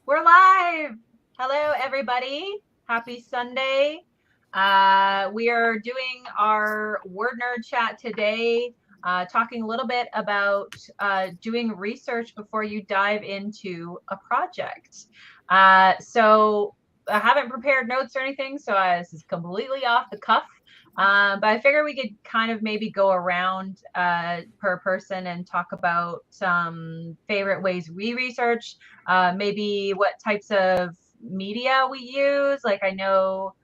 We're live. Hello, everybody. Happy Sunday. We are doing our Word Nerd chat today, talking a little bit about doing research before you dive into a project. So I haven't prepared notes or anything, so this is completely off the cuff. But I figure we could kind of maybe go around per person and talk about some favorite ways we research, maybe what types of media we use. Like I know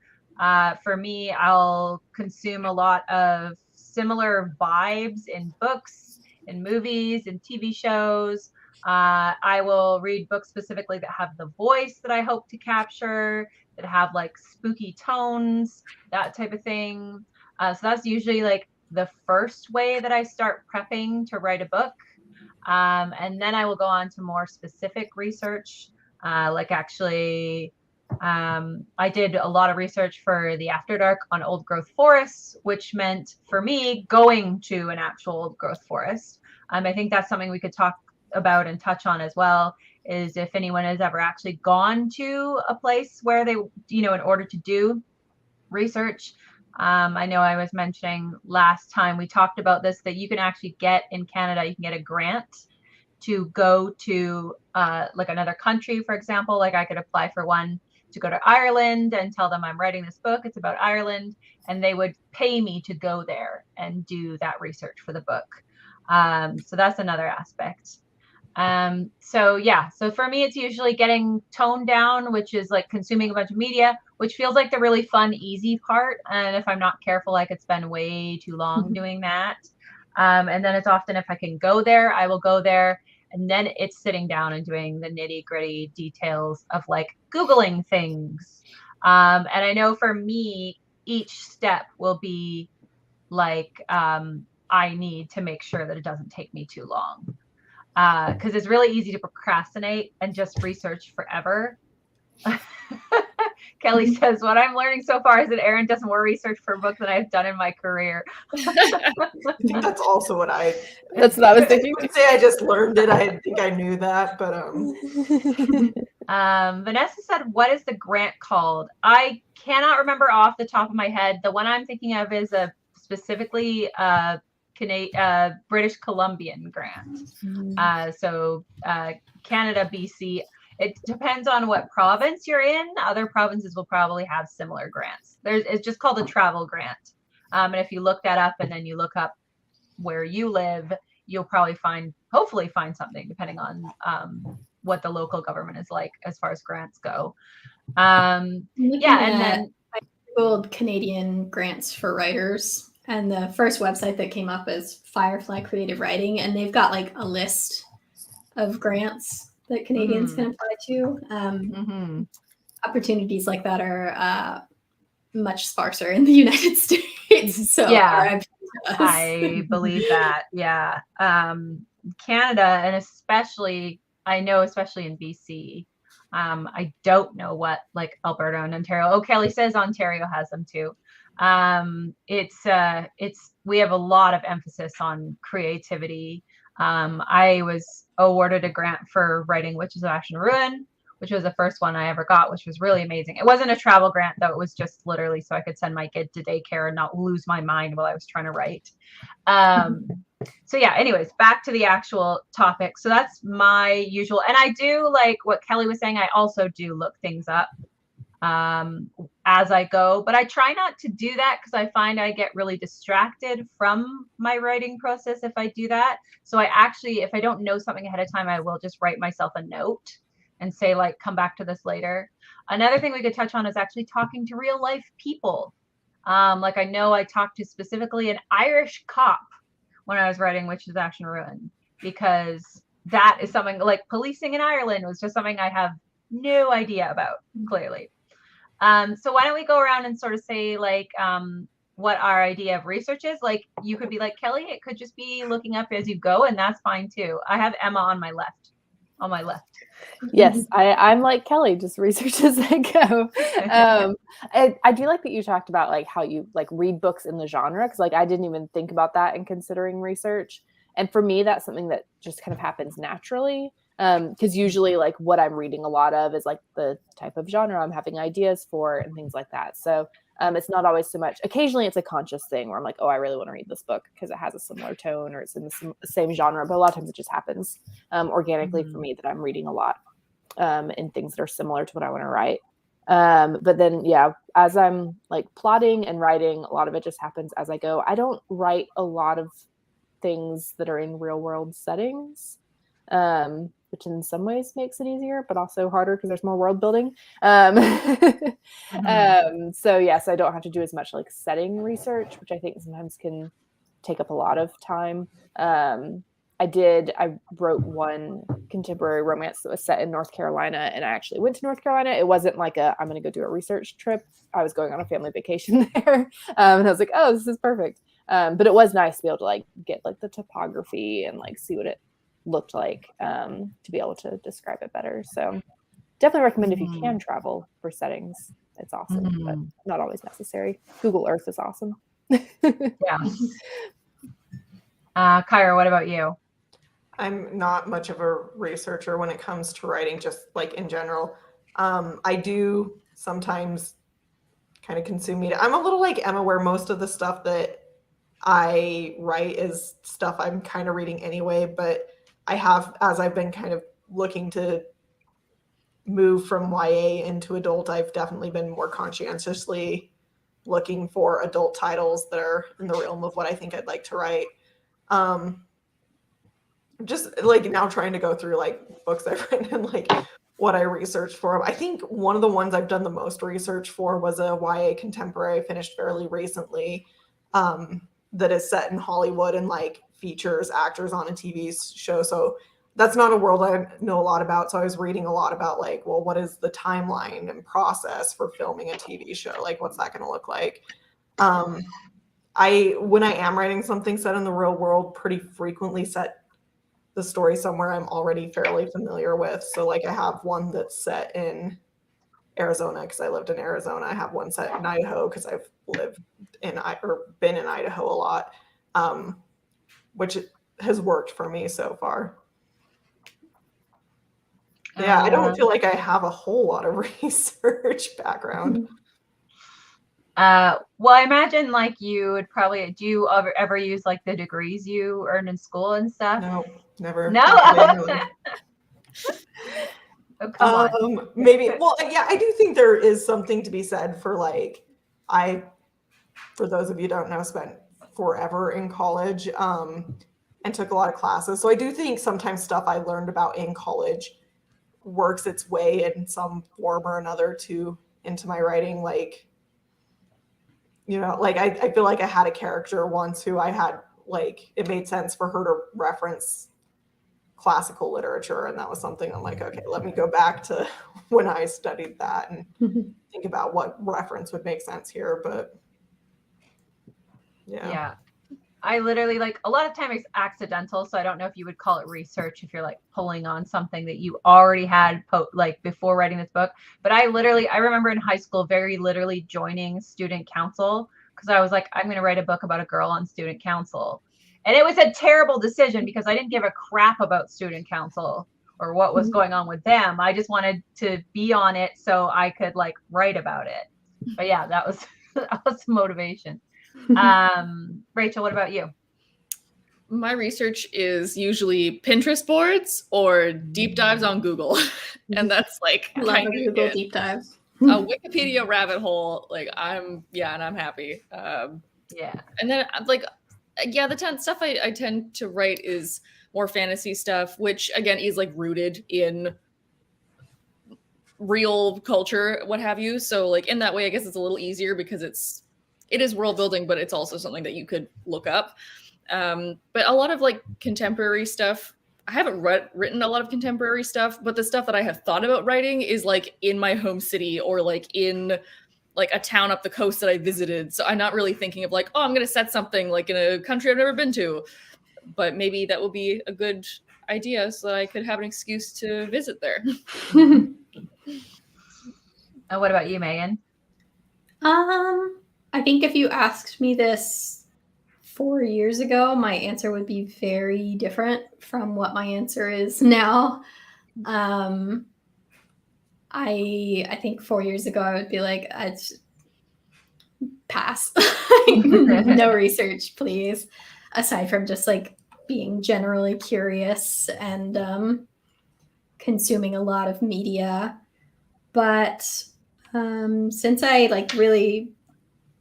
for me, I'll consume a lot of similar vibes in books, in movies, in TV shows. I will read books specifically that have the voice that I hope to capture, that have like spooky tones, that type of thing. So that's usually like the first way that I start prepping to write a book. And then I will go on to more specific research, like actually I did a lot of research for the After Dark on old growth forests, which meant for me going to an actual old growth forest. I think that's something we could talk about and touch on as well, is if anyone has ever actually gone to a place where they, in order to do research. I know I was mentioning last time we talked about this, that you can actually get in Canada, you can get a grant to go to like another country, for example. Like I could apply for one to go to Ireland and tell them I'm writing this book, it's about Ireland, and they would pay me to go there and do that research for the book. So that's another aspect. So for me, it's usually getting toned down, which is like consuming a bunch of media, which feels like the really fun, easy part. And if I'm not careful, I could spend way too long doing that. And then it's often, if I can go there, I will go there. And then it's sitting down and doing the nitty gritty details of like Googling things. And I know for me, each step will be like, I need to make sure that it doesn't take me too long. Because it's really easy to procrastinate and just research forever. Kelly says, what I'm learning so far is that Erin does more research for a book than I've done in my career. I think that's also what I was thinking. I would say I just learned it. I think I knew that, but Vanessa said, what is the grant called? I cannot remember off the top of my head. The one I'm thinking of is a specifically British Columbian grant. So Canada, BC. It depends on what province you're in. Other provinces will probably have similar grants. It's just called a travel grant. And if you look that up and then you look up where you live, you'll probably hopefully find something, depending on what the local government is like as far as grants go. And then I Googled Canadian grants for writers, and the first website that came up is Firefly Creative Writing, and they've got like a list of grants that Canadians can apply to. Opportunities like that are much sparser in the United States. So yeah, I believe that. Yeah. Canada, and especially in BC. I don't know what like Alberta and Ontario. Oh, Kelly says Ontario has them too. We have a lot of emphasis on creativity. I was awarded a grant for writing Witches of Ash and Ruin, which was the first one I ever got, which was really amazing. It wasn't a travel grant, though. It was just literally so I could send my kid to daycare and not lose my mind while I was trying to write. So yeah, anyways, back to the actual topic. So that's my usual. And I do, like what Kelly was saying, I also do look things up as I go. But I try not to do that because I find I get really distracted from my writing process if I do that. So I actually, if I don't know something ahead of time, I will just write myself a note and say, like, come back to this later. Another thing we could touch on is actually talking to real life people. Like I know I talked to specifically an Irish cop when I was writing Witches of Ash and Ruin, because that is something like policing in Ireland was just something I have no idea about, clearly. So why don't we go around and sort of say like what our idea of research is. Like you could be like, Kelly, it could just be looking up as you go, and that's fine too. I have Emma on my left. Yes, I'm like Kelly, just research as I go. I do like that you talked about like how you like read books in the genre, because like I didn't even think about that in considering research. And for me, that's something that just kind of happens naturally. Because usually like what I'm reading a lot of is like the type of genre I'm having ideas for and things like that. So it's not always so much. Occasionally it's a conscious thing where I'm like, oh, I really want to read this book because it has a similar tone or it's in the same genre. But a lot of times it just happens organically for me that I'm reading a lot in things that are similar to what I want to write. But then, yeah, as I'm like plotting and writing, a lot of it just happens as I go. I don't write a lot of things that are in real world settings, which in some ways makes it easier, but also harder because there's more world building. So yes, I don't have to do as much like setting research, which I think sometimes can take up a lot of time. I wrote one contemporary romance that was set in North Carolina, and I actually went to North Carolina. It wasn't like I'm going to go do a research trip. I was going on a family vacation there. And I was like, oh, this is perfect. But it was nice to be able to like get like the topography and like see what it looked like to be able to describe it better. So definitely recommend if you can travel for settings. It's awesome, but not always necessary. Google Earth is awesome. Yeah. Kyra, what about you? I'm not much of a researcher when it comes to writing, just like in general. I do sometimes kind of consume media. I'm a little like Emma, where most of the stuff that I write is stuff I'm kind of reading anyway, but I have, as I've been kind of looking to move from YA into adult, I've definitely been more conscientiously looking for adult titles that are in the realm of what I think I'd like to write. Just like now trying to go through like books I've written and like what I researched for them. I think one of the ones I've done the most research for was a YA contemporary I finished fairly recently that is set in Hollywood and like features actors on a TV show. So that's not a world I know a lot about. So I was reading a lot about like, well, what is the timeline and process for filming a TV show? Like, what's that going to look like? When I am writing something set in the real world, pretty frequently set the story somewhere I'm already fairly familiar with. So like I have one that's set in Arizona because I lived in Arizona. I have one set in Idaho because I've been in Idaho a lot, which has worked for me so far. Yeah, I don't feel like I have a whole lot of research background. Well, I imagine like you would probably, do you ever use like the degrees you earned in school and stuff? No, never. No. Oh, come on. Maybe. Well, yeah, I do think there is something to be said for like, for those of you who don't know, spent forever in college and took a lot of classes. So I do think sometimes stuff I learned about in college works its way in some form or another into my writing. Like, you know, like I feel like I had a character once who I had like, it made sense for her to reference classical literature. And that was something I'm like, okay, let me go back to when I studied that and think about what reference would make sense here. But yeah. I literally like a lot of time it's accidental. So I don't know if you would call it research if you're like pulling on something that you already had like before writing this book. But I remember in high school, very literally joining student council because I was like, I'm going to write a book about a girl on student council. And it was a terrible decision because I didn't give a crap about student council or what was going on with them. I just wanted to be on it so I could like write about it. But yeah, that was the motivation. Rachel, what about you? My research is usually Pinterest boards or deep dives on Google. And that's like Love a Google deep dive. A Wikipedia rabbit hole. Like and I'm happy. Yeah. And then like, yeah, the stuff I tend to write is more fantasy stuff, which again is like rooted in real culture, what have you. So like in that way, I guess it's a little easier because it is world building, but it's also something that you could look up. But a lot of like contemporary stuff, I haven't written a lot of contemporary stuff, but the stuff that I have thought about writing is like in my home city or like in like a town up the coast that I visited. So I'm not really thinking of like, oh, I'm going to set something like in a country I've never been to, but maybe that would be a good idea so that I could have an excuse to visit there. And what about you, Megan? I think if you asked me this 4 years ago, my answer would be very different from what my answer is now. I think 4 years ago I would be like, I'd pass. No research, please. Aside from just like being generally curious and consuming a lot of media. But since I like really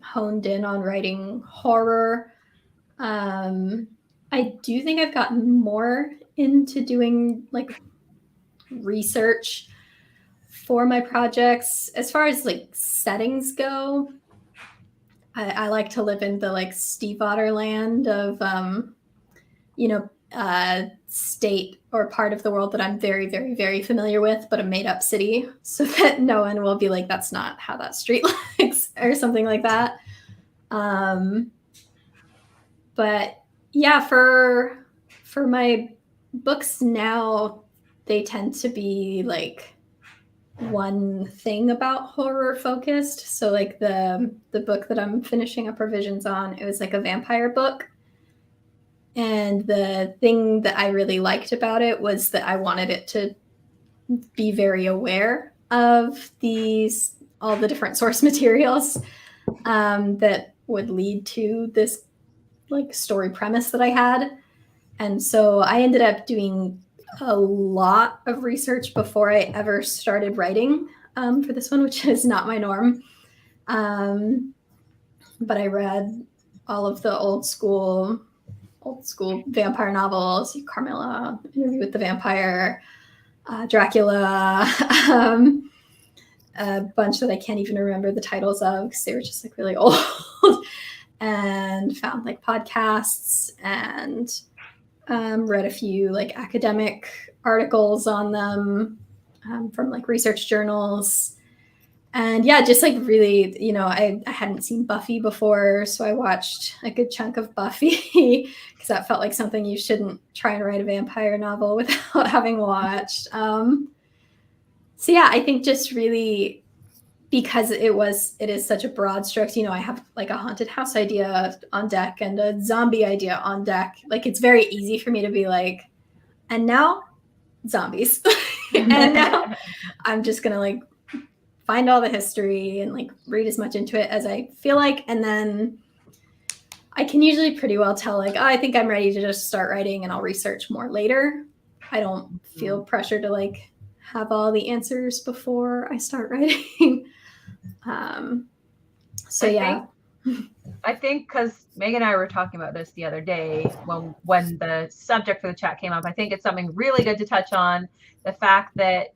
honed in on writing horror, I do think I've gotten more into doing like research for my projects. As far as like settings go, I like to live in the like Steve Otter land of state or part of the world that I'm very, very, very familiar with, but a made up city, so that no one will be like, that's not how that street looks or something like that. But yeah, for my books now, they tend to be like one thing about horror focused. So like the book that I'm finishing up revisions on, it was like a vampire book. And the thing that I really liked about it was that I wanted it to be very aware of all the different source materials that would lead to this like story premise that I had. And so I ended up doing a lot of research before I ever started writing for this one, which is not my norm. But I read all of the old school vampire novels, Carmilla, Interview with the Vampire, Dracula, a bunch that I can't even remember the titles of because they were just like really old, and found like podcasts and read a few like academic articles on them from like research journals. And yeah, just like really, I hadn't seen Buffy before, so I watched a good chunk of Buffy because that felt like something you shouldn't try and write a vampire novel without having watched. So yeah, I think just really because it is such a broad strokes, I have like a haunted house idea on deck and a zombie idea on deck. Like it's very easy for me to be like, and now zombies. And now I'm just gonna like find all the history and like read as much into it as I feel like. And then I can usually pretty well tell like, oh, I think I'm ready to just start writing and I'll research more later. I don't feel pressure to like have all the answers before I start writing. I think because Megan and I were talking about this the other day when the subject for the chat came up, I think it's something really good to touch on, the fact that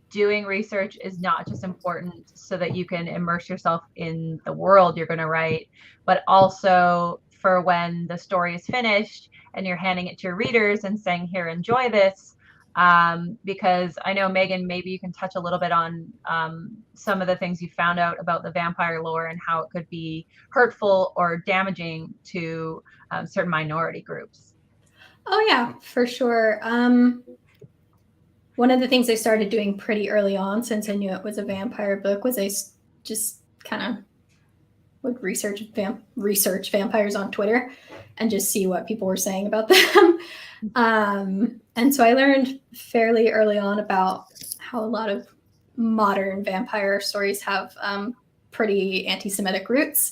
doing research is not just important so that you can immerse yourself in the world you're going to write, but also for when the story is finished and you're handing it to your readers and saying, here, enjoy this. Because I know, Megan, maybe you can touch a little bit on some of the things you found out about the vampire lore and how it could be hurtful or damaging to certain minority groups. Oh yeah, for sure. One of the things I started doing pretty early on, since I knew it was a vampire book, was I just kind of would research vampires on Twitter and just see what people were saying about them. And so I learned fairly early on about how a lot of modern vampire stories have pretty anti-Semitic roots.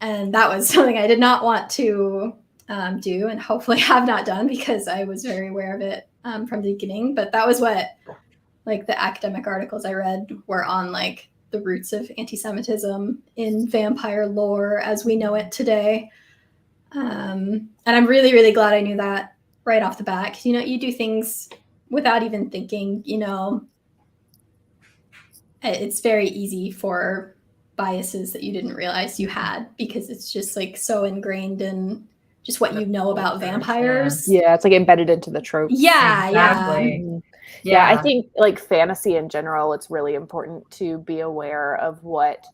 And that was something I did not want to do, and hopefully have not done, because I was very aware of it from the beginning. But that was what like the academic articles I read were on, like the roots of anti-Semitism in vampire lore as we know it today. And I'm really, really glad I knew that right off the bat, because you do things without even thinking. It's very easy for biases that you didn't realize you had, because it's just like so ingrained in just what you know about vampires. Yeah, it's like embedded into the tropes. Yeah, Exactly. Yeah, I think like fantasy in general, it's really important to be aware of what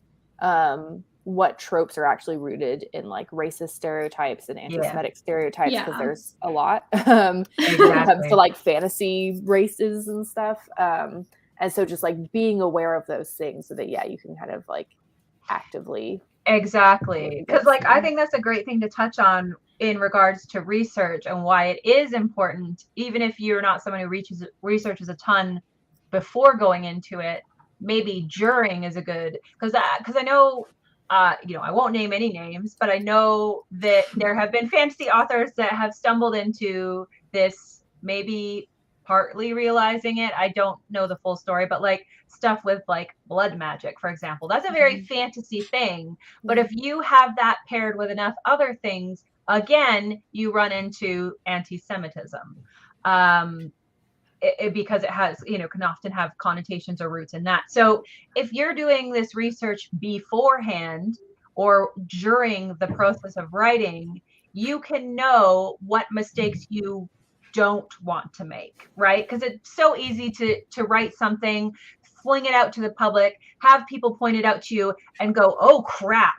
tropes are actually rooted in like racist stereotypes and anti-Semitic stereotypes, because there's a lot when it comes to like fantasy races and stuff. And so just like being aware of those things so that you can kind of like actively. Exactly. Because like I think that's a great thing to touch on in regards to research and why it is important, even if you're not someone who researches a ton before going into it, maybe during is a good, because I know, I won't name any names, but I know that there have been fantasy authors that have stumbled into this, maybe partly realizing it. I don't know the full story, but like stuff with like blood magic, for example, that's a very fantasy thing. But if you have that paired with enough other things, again, you run into anti-Semitism. Because it has, can often have connotations or roots in that. So if you're doing this research beforehand or during the process of writing, you can know what mistakes you don't want to make, right? Because it's so easy to write something, fling it out to the public, have people point it out to you and go, oh crap,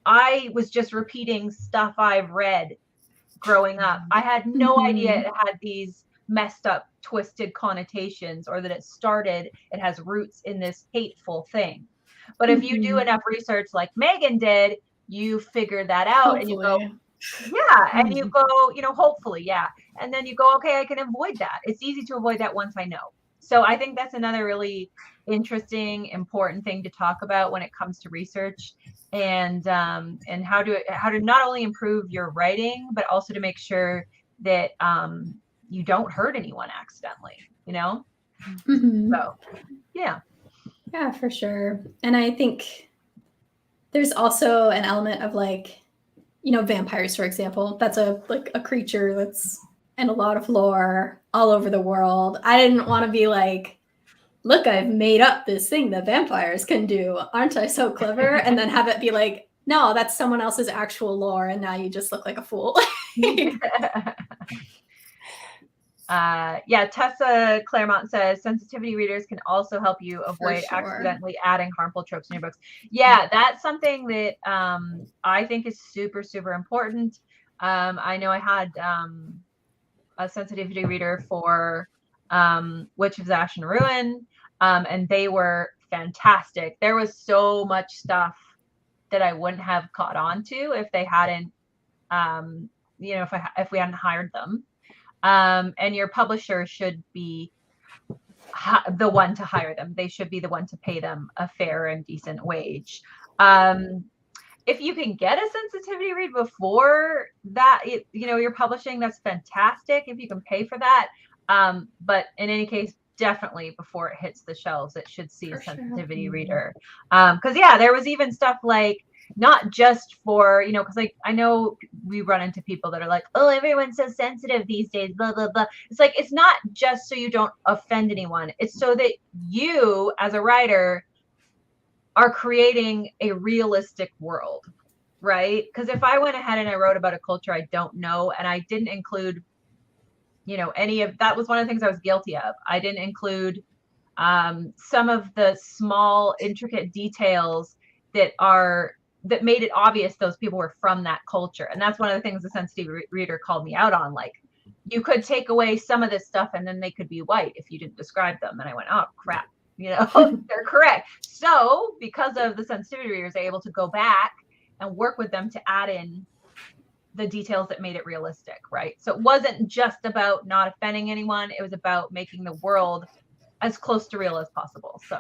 I was just repeating stuff I've read growing up. I had no idea it had these messed up, twisted connotations, or that it has roots in this hateful thing. But if you do enough research like Megan did, you figure that out. Hopefully. And you go, yeah, and you go, hopefully, yeah. And then you go, okay, I can avoid that. It's easy to avoid that once I know. So I think that's another really interesting, important thing to talk about when it comes to research, and how to not only improve your writing, but also to make sure that you don't hurt anyone accidentally, So, yeah. Yeah, for sure. And I think there's also an element of like, vampires, for example. That's a creature that's in a lot of lore all over the world. I didn't want to be like, look, I've made up this thing that vampires can do. Aren't I so clever? And then have it be like, no, that's someone else's actual lore, and now you just look like a fool. Tessa Claremont says sensitivity readers can also help you avoid accidentally adding harmful tropes in your books. Yeah, that's something that I think is super, super important. I know I had a sensitivity reader for Witch of Ash and Ruin, and they were fantastic. There was so much stuff that I wouldn't have caught on to if they hadn't, if we hadn't hired them. And your publisher should be the one to hire them. They should be the one to pay them a fair and decent wage. If you can get a sensitivity read before that, you're publishing, that's fantastic if you can pay for that. But in any case, definitely before it hits the shelves, it should see a sensitivity reader. Because there was even stuff like, not just for, because like I know we run into people that are like, oh, everyone's so sensitive these days, blah, blah, blah. It's like, it's not just so you don't offend anyone. It's so that you as a writer are creating a realistic world, right? Because if I went ahead and I wrote about a culture I don't know, and I didn't include, any of that, was one of the things I was guilty of. I didn't include some of the small, intricate details that made it obvious those people were from that culture. And that's one of the things the sensitive reader called me out on. Like, you could take away some of this stuff and then they could be white if you didn't describe them. And I went, oh crap, they're correct. So because of the sensitivity readers, they're able to go back and work with them to add in the details that made it realistic, right? So it wasn't just about not offending anyone. It was about making the world as close to real as possible. So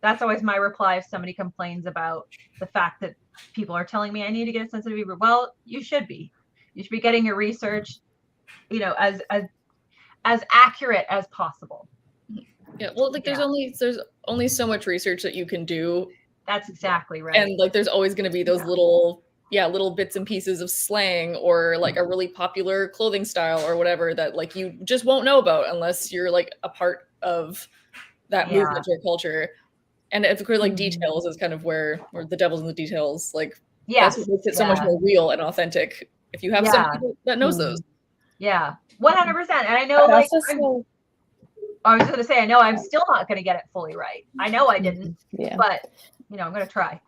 that's always my reply if somebody complains about the fact that people are telling me I need to get a sensitivity reader. Well, you should be getting your research, as accurate as possible. Yeah, well, like there's only so much research that you can do. That's exactly right. And like there's always going to be those little bits and pieces of slang or like a really popular clothing style or whatever that like you just won't know about unless you're like a part of that movement or culture. And of course, like details is kind of where the devil's in the details. Like, that's what makes it so much more real and authentic. If you have somebody that knows those. Yeah, 100%. And I know, like, I was going to say, I know I'm still not going to get it fully right. I know I didn't, but I'm going to try.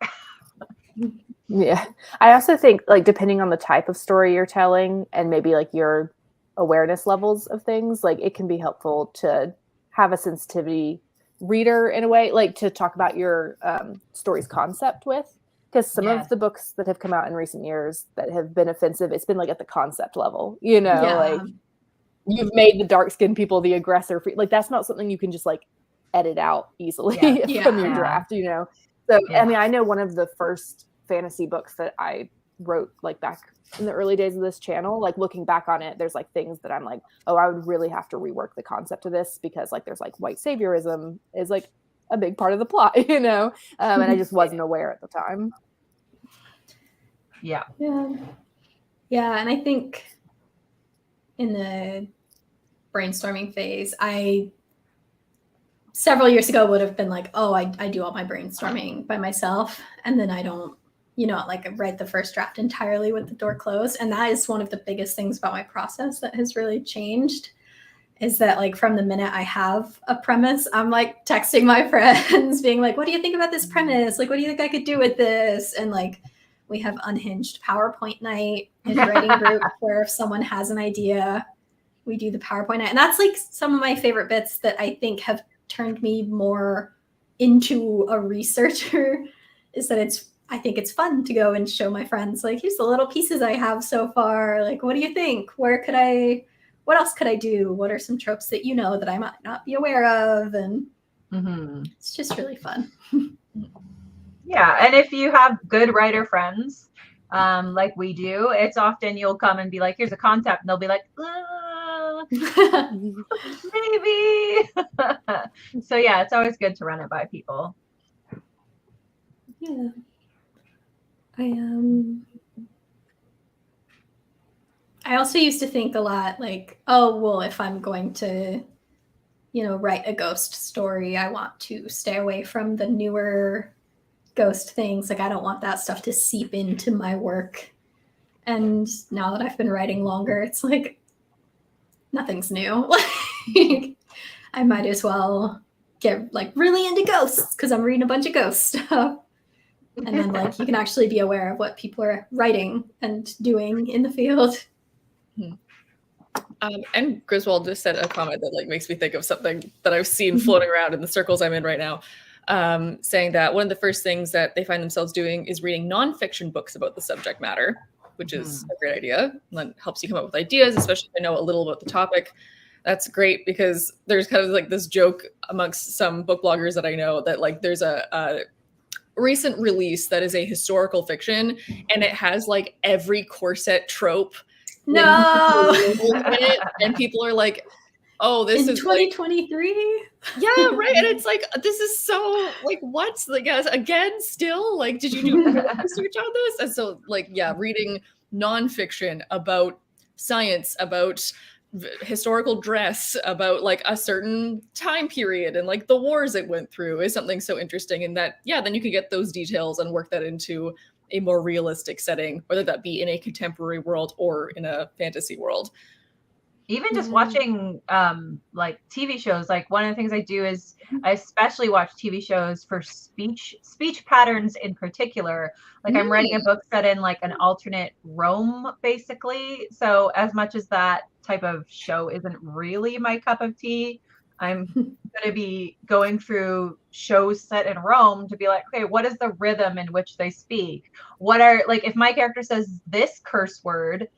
Yeah. I also think, like, depending on the type of story you're telling and maybe like your awareness levels of things, like it can be helpful to have a sensitivity reader in a way, like to talk about your story's concept with. Because some Yes. of the books that have come out in recent years that have been offensive, it's been like at the concept level, you know, Yeah. like you've made the dark skinned people the aggressor. Like that's not something you can just like edit out easily Yeah. from your Yeah. draft, you know? So, Yeah. I mean, I know one of the first fantasy books that I wrote like back in the early days of this channel, like looking back on it, there's like things that I'm like, oh, I would really have to rework the concept of this because like there's like white saviorism is like a big part of the plot, you know? And I just wasn't aware at the time. Yeah. Yeah, and I think in the brainstorming phase, I several years ago would have been like, oh, I do all my brainstorming by myself, and then I don't, like write the first draft entirely with the door closed. And that is one of the biggest things about my process that has really changed, is that like from the minute I have a premise, I'm like texting my friends being like, what do you think about this premise? Like, what do you think I could do with this? And like, we have unhinged PowerPoint night in writing group where if someone has an idea, we do the PowerPoint night. And that's like some of my favorite bits that I think have turned me more into a researcher, is that I think it's fun to go and show my friends, like, here's the little pieces I have so far. Like, what do you think? What else could I do? What are some tropes that you know that I might not be aware of? And it's just really fun. Yeah, and if you have good writer friends, like we do, it's often you'll come and be like, here's a concept, and they'll be like, maybe. So yeah, it's always good to run it by people. Yeah. I also used to think a lot like, oh, well, if I'm going to, write a ghost story, I want to stay away from the newer ghost things. Like, I don't want that stuff to seep into my work. And now that I've been writing longer, it's like nothing's new. Like, I might as well get like really into ghosts because I'm reading a bunch of ghost stuff. And then like you can actually be aware of what people are writing and doing in the field. And Griswold just said a comment that like makes me think of something that I've seen floating around in the circles I'm in right now, saying that one of the first things that they find themselves doing is reading nonfiction books about the subject matter, which is a great idea. And that helps you come up with ideas, especially if I know a little about the topic. That's great because there's kind of like this joke amongst some book bloggers that I know that like there's a recent release that is a historical fiction and it has like every corset trope No. in it, and people are like, oh, this in is 2023. like, yeah, right. And it's like, this is so like, what? Like, guys, again, still like, did you do research on this? And so like, yeah, reading nonfiction about science, about historical dress, about like a certain time period and like the wars it went through is something so interesting. And that, yeah, then you could get those details and work that into a more realistic setting, whether that be in a contemporary world or in a fantasy world. Even just watching like TV shows, like one of the things I do is I especially watch TV shows for speech patterns in particular. Like I'm writing a book set in like an alternate Rome, basically. So as much as that type of show isn't really my cup of tea, I'm going to be going through shows set in Rome to be like, okay, what is the rhythm in which they speak? What are, like, if my character says this curse word,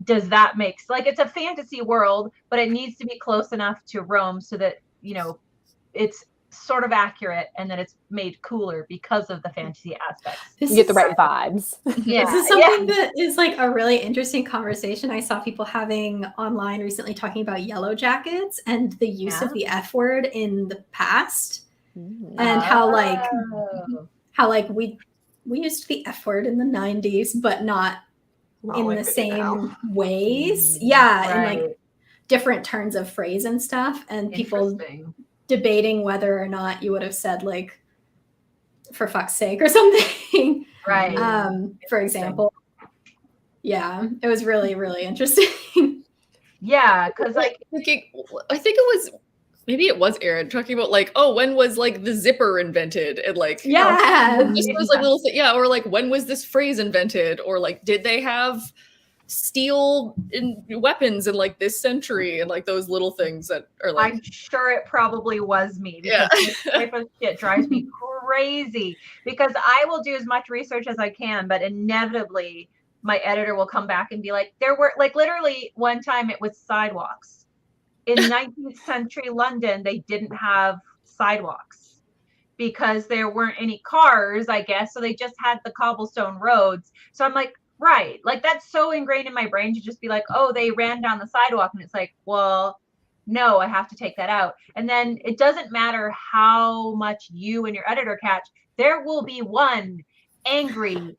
does that make, like, it's a fantasy world, but it needs to be close enough to Rome so that, it's sort of accurate and that it's made cooler because of the fantasy aspects. You get the right vibes. Yeah. This is something that is like a really interesting conversation I saw people having online recently, talking about Yellow Jackets and the use of the F word in the past, and how we used the F word in the 90s, but not in like the we do same now. ways. Yeah, Right. and like different turns of phrase and stuff, and people Interesting. debating whether or not you would have said like for fuck's sake or something. Right. For example. Yeah, it was really, really interesting. Yeah, because like I think it was Aaron talking about like, oh, when was like the zipper invented? And like, Yeah. just those like little things. Yeah, or like when was this phrase invented? Or like, did they have steel in weapons in like this century? And like those little things that are like, I'm sure it probably was me because Yeah. this type of shit drives me crazy because I will do as much research as I can, but inevitably my editor will come back and be like, there were like literally one time it was sidewalks. In 19th century London, they didn't have sidewalks because there weren't any cars, I guess. So they just had the cobblestone roads. So I'm like, right. Like that's so ingrained in my brain to just be like, oh, they ran down the sidewalk. And it's like, well, no, I have to take that out. And then it doesn't matter how much you and your editor catch, there will be one angry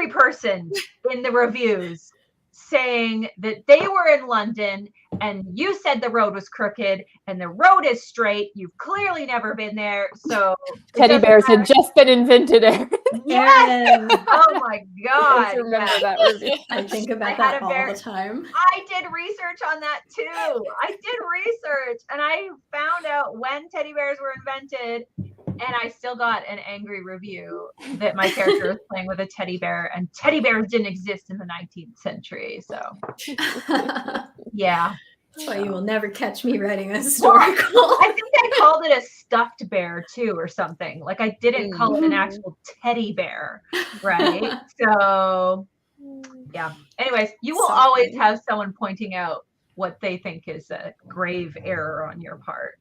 person in the reviews saying that they were in London and you said the road was crooked and the road is straight. You've clearly never been there. So Teddy bears had just been invented, Erin. Yes. Oh my God. I remember Yes. that review. I think I about had that a all very- the time. I did research on that too. I did research and I found out when teddy bears were invented, and I still got an angry review that my character was playing with a teddy bear, and teddy bears didn't exist in the 19th century. So yeah. That's why you will never catch me writing a historical. I think I called it a stuffed bear too or something. Like I didn't call it an actual teddy bear, right? So yeah. Anyways, you will So always funny. have someone pointing out what they think is a grave error on your part.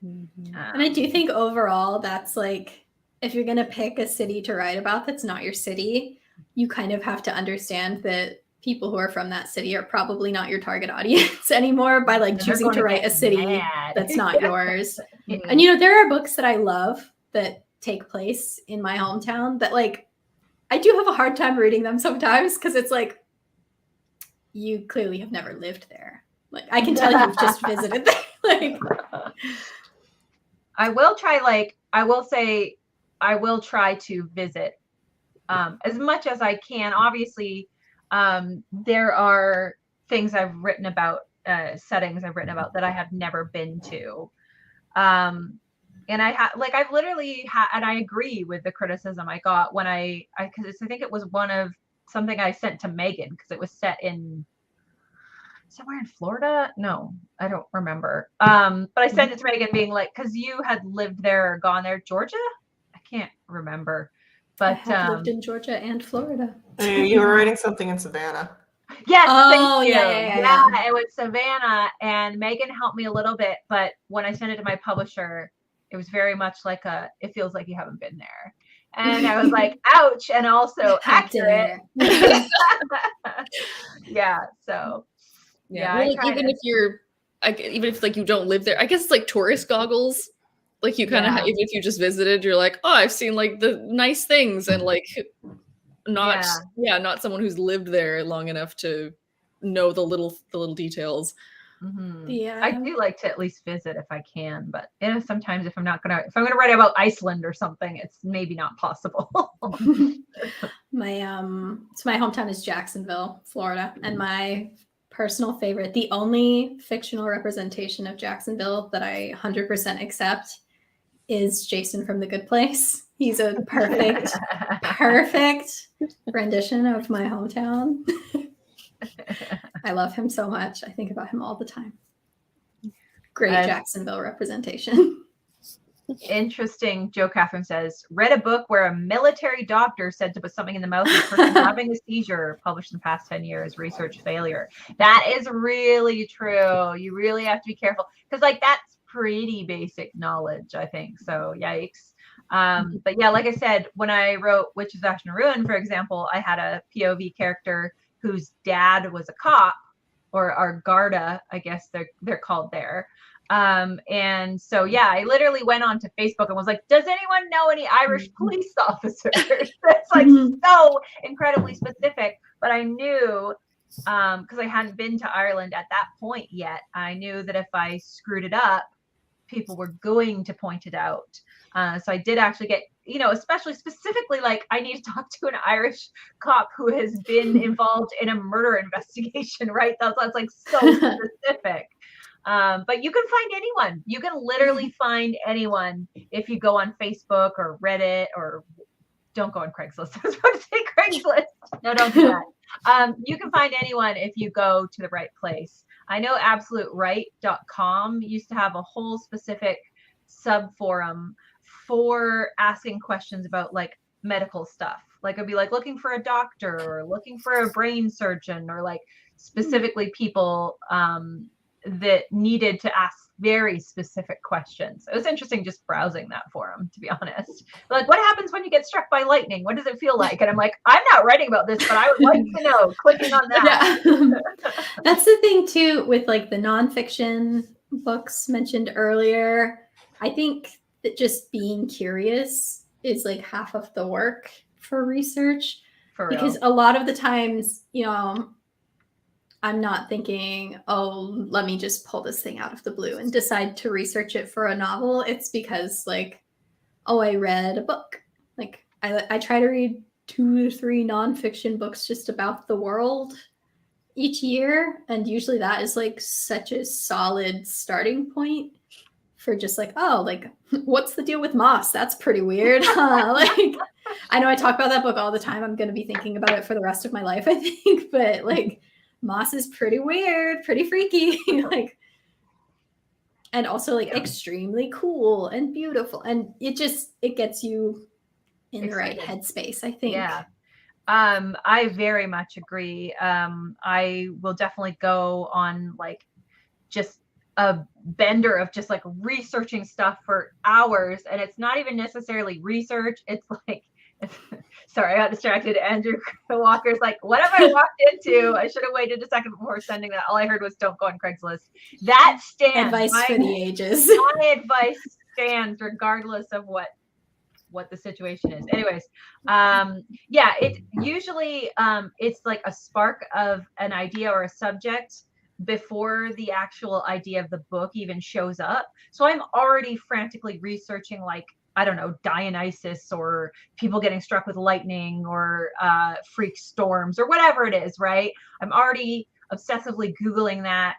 And I do think overall, that's like, if you're going to pick a city to write about that's not your city, you kind of have to understand that people who are from that city are probably not your target audience anymore by like They're choosing gonna to write get a city mad. that's not yours. Mhm. And you know, there are books that I love that take place in my hometown that like I do have a hard time reading them sometimes because it's like you clearly have never lived there. Like I can tell you've just visited there. Like I will try, like, I will say, I will try to visit as much as I can. Obviously, there are things I've written about, settings I've written about that I have never been to. And I've literally and I agree with the criticism I got when I think it was one of something I sent to Megan because it was set in somewhere in Florida. No, I don't remember. But I sent it to Megan being like, because you had lived there or gone there, Georgia? I can't remember. I But have lived in Georgia and Florida. You were writing something in Savannah. yes, Oh, thank you. yeah. It was Savannah, and Megan helped me a little bit. But when I sent it to my publisher, it was very much like it feels like you haven't been there. And I was like, ouch, and also How accurate. dare. Yeah, so Yeah, I well, like, tried even it. if you're, even if like you don't live there, I guess it's like tourist goggles. Like you kind of, Yeah. even if you just visited, you're like, oh, I've seen like the nice things, and like not, not someone who's lived there long enough to know the little details. Mhm. Yeah. I do like to at least visit if I can, but sometimes if I'm gonna write about Iceland or something, it's maybe not possible. My so my hometown is Jacksonville, Florida, and my personal favorite, the only fictional representation of Jacksonville that I 100% accept is Jason from The Good Place. He's a perfect rendition of my hometown. I love him so much. I think about him all the time. Great Jacksonville representation. Interesting. Joe Catherine says, read a book where a military doctor said to put something in the mouth of a person having a seizure, published in the past 10 years, research failure. That is really true. You really have to be careful because like that's pretty basic knowledge, I think. So yikes. But yeah, like I said, when I wrote Witches of Ashen and Ruin, for example, I had a POV character whose dad was a cop, or Garda, I guess they're called there. And so yeah, I literally went on to Facebook and was like, does anyone know any Irish police officers? That's like so incredibly specific, but I knew because I hadn't been to Ireland at that point yet, I knew that if I screwed it up, people were going to point it out. So I did actually get, especially specifically, like I need to talk to an Irish cop who has been involved in a murder investigation, right? That's like so specific. But you can find anyone. You can literally find anyone if you go on Facebook or Reddit, or don't go on Craigslist. I was about to say Craigslist. No, don't do that. You can find anyone if you go to the right place. I know absolutewright.com used to have a whole specific sub forum for asking questions about like medical stuff. Like I'd be like looking for a doctor or looking for a brain surgeon or like specifically people that needed to ask very specific questions. It was interesting just browsing that forum, to be honest. Like, what happens when you get struck by lightning? What does it feel like? And I'm like, I'm not writing about this, but I would like to know. Clicking on that. Yeah. That's the thing too with like the nonfiction books mentioned earlier. I think that just being curious is like half of the work for research. For real. Because a lot of the times, you know, I'm not thinking, oh, let me just pull this thing out of the blue and decide to research it for a novel. It's because like, oh, I read a book. Like I try to read 2 to 3 nonfiction books just about the world each year. And usually that is like such a solid starting point for just like, oh, like what's the deal with moss? That's pretty weird. Like I know I talk about that book all the time. I'm going to be thinking about it for the rest of my life, I think. But like moss is pretty weird, pretty freaky. Like, and also like extremely cool and beautiful. And it gets you in the right headspace, I think. Yeah. I very much agree. I will definitely go on like just a bender of just like researching stuff for hours. And it's not even necessarily research. It's like, sorry, I got distracted. Andrew Walker's like, what have I walked into? I should have waited a second before sending that. All I heard was don't go on Craigslist. That stands. Advice for the ages. My advice stands regardless of what the situation is. Anyways, yeah, it usually it's like a spark of an idea or a subject before the actual idea of the book even shows up. So I'm already frantically researching like, I don't know, Dionysus or people getting struck with lightning or freak storms or whatever it is, right? I'm already obsessively Googling that.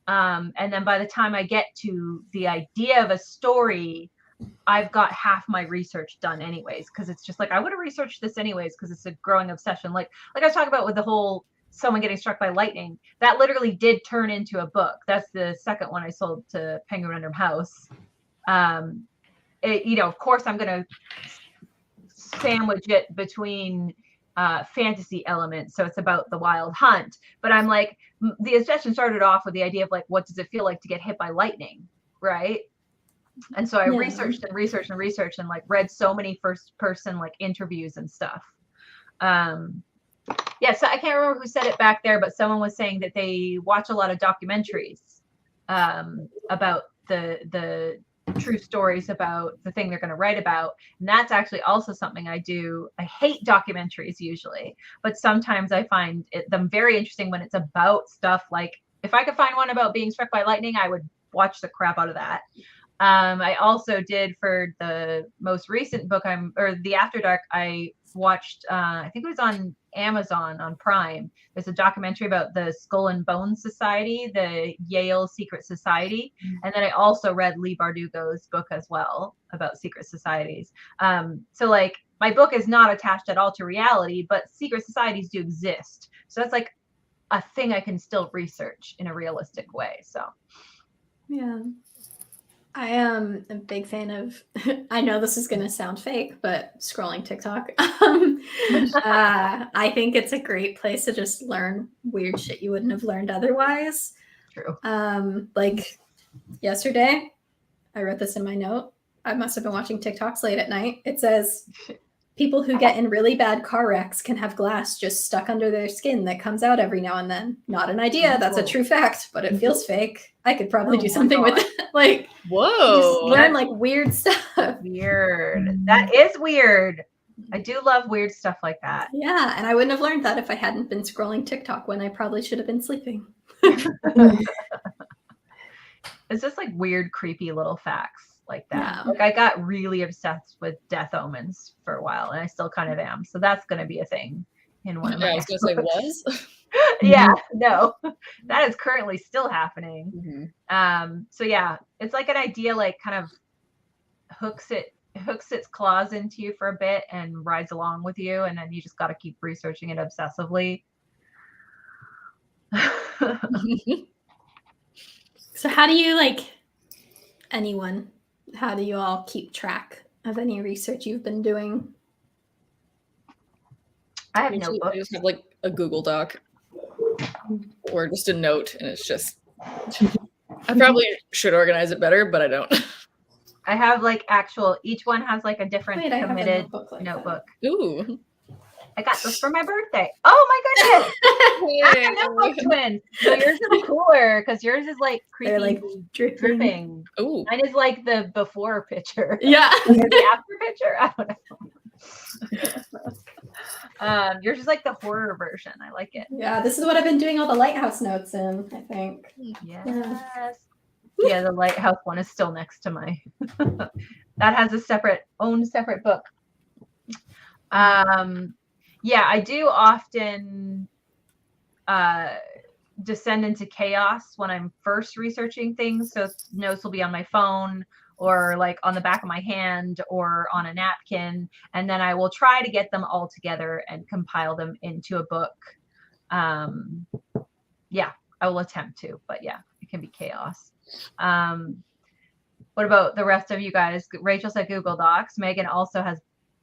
And then by the time I get to the idea of a story, I've got half my research done anyways, because it's just like, I would have researched this anyways, because it's a growing obsession. Like I was talking about with the whole someone getting struck by lightning, that literally did turn into a book. That's the second one I sold to Penguin Random House. You know, of course, I'm going to sandwich it between fantasy elements. So it's about the wild hunt. But I'm like, the obsession started off with the idea of like, what does it feel like to get hit by lightning? Right. And so I researched and like read so many first person like interviews and stuff. Yeah. So I can't remember who said it back there, but someone was saying that they watch a lot of documentaries about the true stories about the thing they're going to write about. And that's actually also something I do. I hate documentaries usually, but sometimes I find them very interesting when it's about stuff like, if I could find one about being struck by lightning, I would watch the crap out of that. I also did for the most recent book the After Dark, I watched, I think it was on Amazon on Prime. There's a documentary about the Skull and Bones Society, the Yale Secret Society. And then I also read Leigh Bardugo's book as well about secret societies. So like my book is not attached at all to reality, but secret societies do exist. So that's like a thing I can still research in a realistic way. So yeah. I am a big fan of, I know this is going to sound fake, but scrolling TikTok. I think it's a great place to just learn weird shit you wouldn't have learned otherwise. true. Like yesterday, I wrote this in my note. I must have been watching TikToks late at night. It says, people who get in really bad car wrecks can have glass just stuck under their skin that comes out every now and then. Not an idea. That's a true fact, but it feels fake. I could probably do something with it. Like, Whoa. just learn like weird stuff. Weird. That is weird. I do love weird stuff like that. Yeah, and I wouldn't have learned that if I hadn't been scrolling TikTok when I probably should have been sleeping. It's just like weird, creepy little facts like that. Yeah. Like I got really obsessed with Death Omens for a while, and I still kind of am. So that's going to be a thing in one of my. Yeah, I was gonna say was. Yeah, no, that is currently still happening. Mm-hmm. So yeah, it's like an idea, like kind of hooks its claws into you for a bit and rides along with you, and then you just got to keep researching it obsessively. So how do you like anyone How do you all keep track of any research you've been doing? I have Usually I notebooks. just have like a Google Doc or just a note, and it's just. I probably should organize it better, but I don't. I have like each one has like a different Wait, I have a committed notebook like notebook. Ooh. I got this for my birthday. Oh my goodness! Notebook twins. So yours is cooler because yours is like creepy, They're like dripping. dripping. Ooh. Mine is like the before picture. Yeah. Or the after picture. I don't know. Yours is like the horror version. I like it. Yeah, this is what I've been doing all the lighthouse notes in, I think. Yes. Yeah, the lighthouse one is still next to my. That has a separate book. Yeah, I do often descend into chaos when I'm first researching things. So notes will be on my phone or like on the back of my hand or on a napkin. And then I will try to get them all together and compile them into a book. Yeah, I will attempt to, but yeah, it can be chaos. What about the rest of you guys? Rachel said Google Docs. Megan also has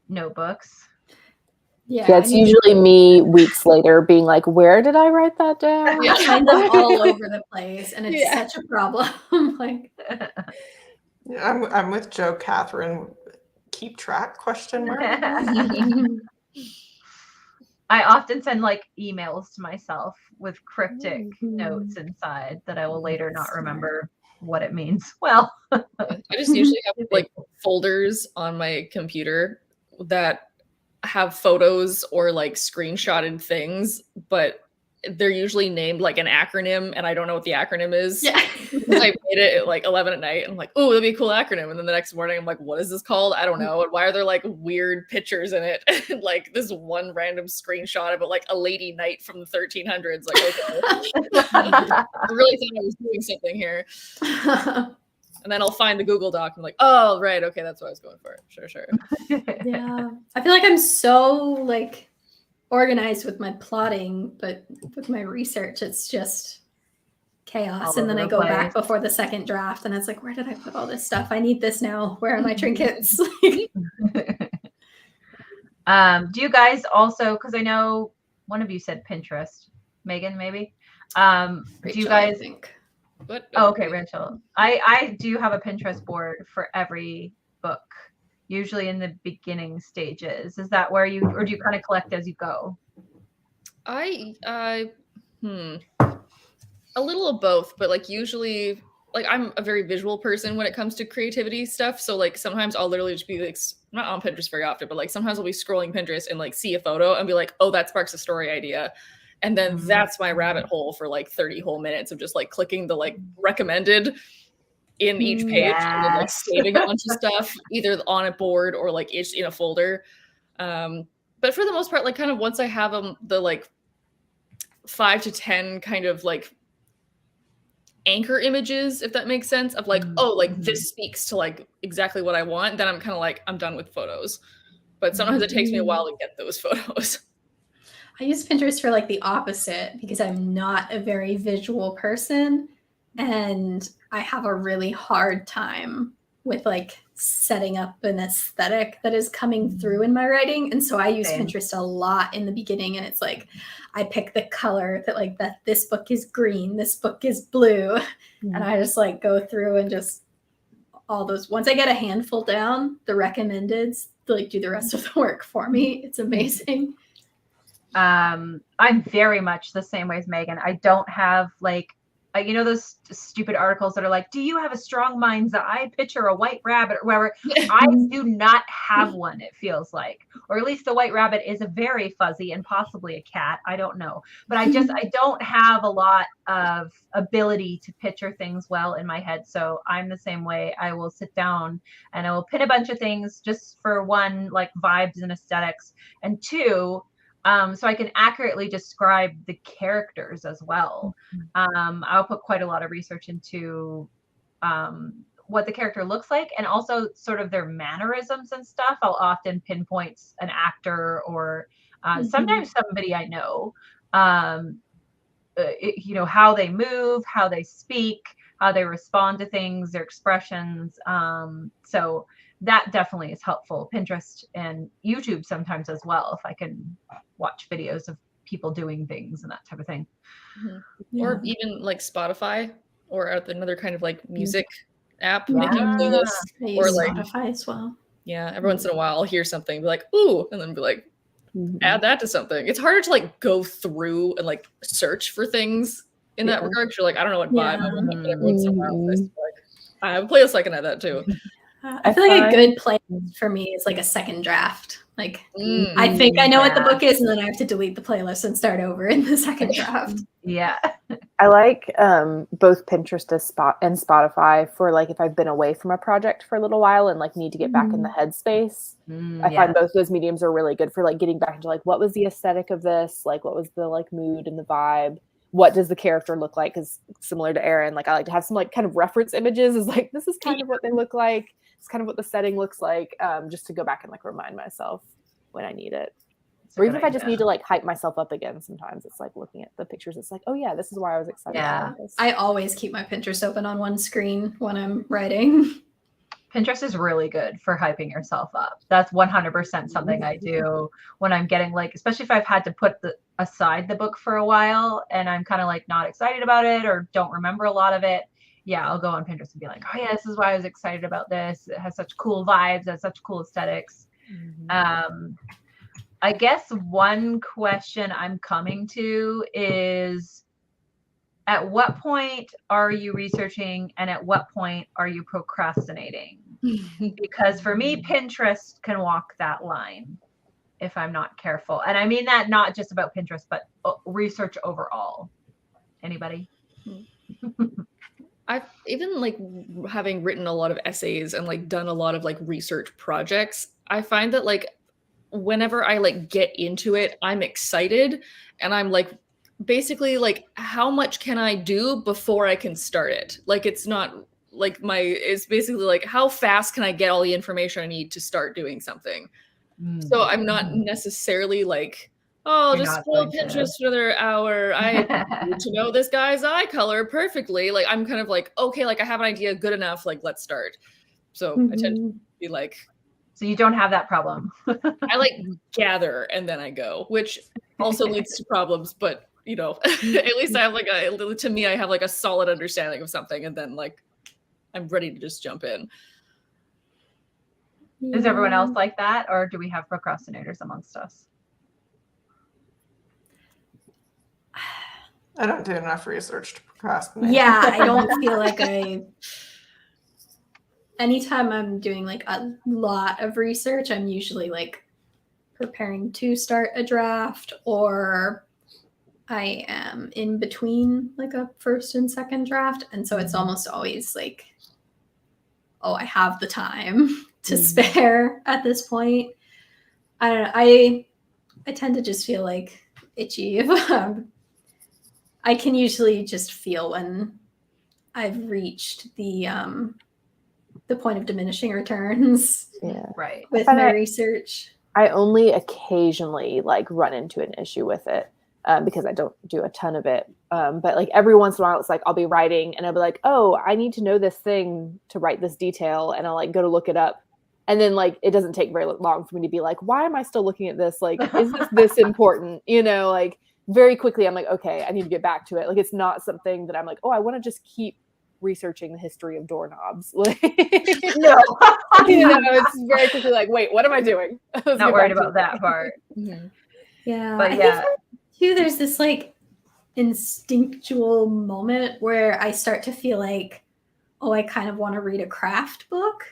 notebooks. Yeah, it's usually me weeks later being like, where did I write that down? I find them all over the place, and it's such a problem. Like, Yeah, I'm with Joe, Catherine. Keep track? Question mark. I often send like emails to myself with cryptic notes inside that I will later not remember what it means. Well, I just usually have like folders on my computer that have photos or like screenshotted things, but they're usually named like an acronym, and I don't know what the acronym is. yeah. I made it at like 11 at night, and I'm like, oh, that'd be a cool acronym. And then the next morning, I'm like, what is this called? I don't know. And why are there like weird pictures in it? And like this one random screenshot of it, like a lady knight from the 1300s. Like, okay, I really thought I was doing something here. And then I'll find the Google Doc. I'm like, oh, right. Okay, that's what I was going for. Sure. Yeah. I feel like I'm so like organized with my plotting, but with my research, it's just chaos. All And then over I the go place. back before the second draft, and it's like, where did I put all this stuff? I need this now. Where are my trinkets? Do you guys also, because I know one of you said Pinterest, Megan, maybe. Do you Rachel, I guys think. But Oh, okay, Rachel. I do have a Pinterest board for every book, usually in the beginning stages. Is that where you, or do you kind of collect as you go? a little of both, but like usually, like I'm a very visual person when it comes to creativity stuff. So like sometimes I'll literally just be like, not on Pinterest very often, but like sometimes I'll be scrolling Pinterest and like see a photo and be like, oh, that sparks a story idea. And then that's my rabbit hole for like 30 whole minutes of just like clicking the like recommended in each page and then like Yes. saving a bunch of stuff either on a board or like each in a folder. But for the most part, like kind of once I have the like 5 to 10 kind of like anchor images, if that makes sense, of like, oh, like this speaks to like exactly what I want, then I'm kind of like, I'm done with photos. But sometimes it takes me a while to get those photos. I use Pinterest for like the opposite because I'm not a very visual person, and I have a really hard time with like setting up an aesthetic that is coming through in my writing. And so I use Same. Pinterest a lot in the beginning, and it's like I pick the color that like that this book is green, this book is blue, and I just like go through and just all those. Once I get a handful down, the recommendeds like do the rest of the work for me. It's amazing. I'm very much the same way as Megan. I don't have like, you know, those stupid articles that are like, do you have a strong mind's eye? Picture a white rabbit or whatever. I do not have one, it feels like. Or at least the white rabbit is a very fuzzy and possibly a cat. I don't know. But I don't have a lot of ability to picture things well in my head. So I'm the same way. I will sit down and I will pin a bunch of things just for one, like vibes and aesthetics. And two, so I can accurately describe the characters as well. I'll put quite a lot of research into what the character looks like and also sort of their mannerisms and stuff. I'll often pinpoint an actor or sometimes somebody I know, you know, how they move, how they speak, how they respond to things, their expressions. So that definitely is helpful. Pinterest and YouTube sometimes as well, if I can watch videos of people doing things and that type of thing. Or even like Spotify or another kind of like music app Yeah. making playlists. I Or use like, Spotify as well. yeah, every once in a while I'll hear something, be like, ooh, and then be like, add that to something. It's harder to like go through and like search for things in that regard. 'Cause you're like, I don't know what vibe I want, but every once in a while, I just be like, I have a playlist I can add that too. I feel like a good playlist for me is like a second draft. Like I think I know what the book is, and then I have to delete the playlist and start over in the second draft. Yeah. I like both Pinterest and Spotify for like if I've been away from a project for a little while and like need to get back in the headspace. I find both those mediums are really good for like getting back into like what was the aesthetic of this, like what was the like mood and the vibe, what does the character look like? Because similar to Erin, like I like to have some like kind of reference images. Is like this is kind of what they look like. It's kind of what the setting looks like, just to go back and like remind myself when I need it. Or even if I just need to like hype myself up again, sometimes it's like looking at the pictures. It's like, oh yeah, this is why I was excited about this. I always keep my Pinterest open on one screen when I'm writing. Pinterest is really good for hyping yourself up. That's 100% something I do when I'm getting like, especially if I've had to put aside the book for a while and I'm kind of like not excited about it or don't remember a lot of it. Yeah, I'll go on Pinterest and be like, oh yeah, this is why I was excited about this. It has such cool vibes, it has such cool aesthetics. I guess one question I'm coming to is, at what point are you researching and at what point are you procrastinating? Because for me, Pinterest can walk that line if I'm not careful. And I mean that not just about Pinterest, but research overall. Anybody? I've even like having written a lot of essays and like done a lot of like research projects, I find that like whenever I like get into it, I'm excited and I'm like basically like how much can I do before I can start it? Like it's not like it's basically like how fast can I get all the information I need to start doing something? So I'm not necessarily like, oh, You're just not scroll going to- Pinterest for another hour. I need to know this guy's eye color perfectly. Like I'm kind of like, okay, like I have an idea good enough, like let's start. So I tend to be like, so you don't have that problem. I like gather and then I go, which also leads to problems, but you know, at least I have like to me, I have like a solid understanding of something and then like I'm ready to just jump in. Is everyone else like that? Or do we have procrastinators amongst us? I don't do enough research to procrastinate. Yeah, I don't feel like anytime I'm doing like a lot of research, I'm usually like preparing to start a draft, or I am in between like a first and second draft. And so it's almost always like, oh, I have the time to spare at this point. I don't know. I tend to just feel like itchy. I can usually just feel when I've reached the point of diminishing returns. Yeah. Right. With my research. I only occasionally like run into an issue with it because I don't do a ton of it. But like every once in a while, it's like I'll be writing and I'll be like, oh, I need to know this thing to write this detail. And I'll like go to look it up. And then like it doesn't take very long for me to be like, why am I still looking at this? Like, is this important? You know, like very quickly, I'm like, okay, I need to get back to it. Like, it's not something that I'm like, oh, I want to just keep researching the history of doorknobs. Like, No. you know, it's very quickly like, wait, what am I doing? Not worried about that part. Yeah. But I yeah. think too, there's this like instinctual moment where I start to feel like, oh, I kind of want to read a craft book.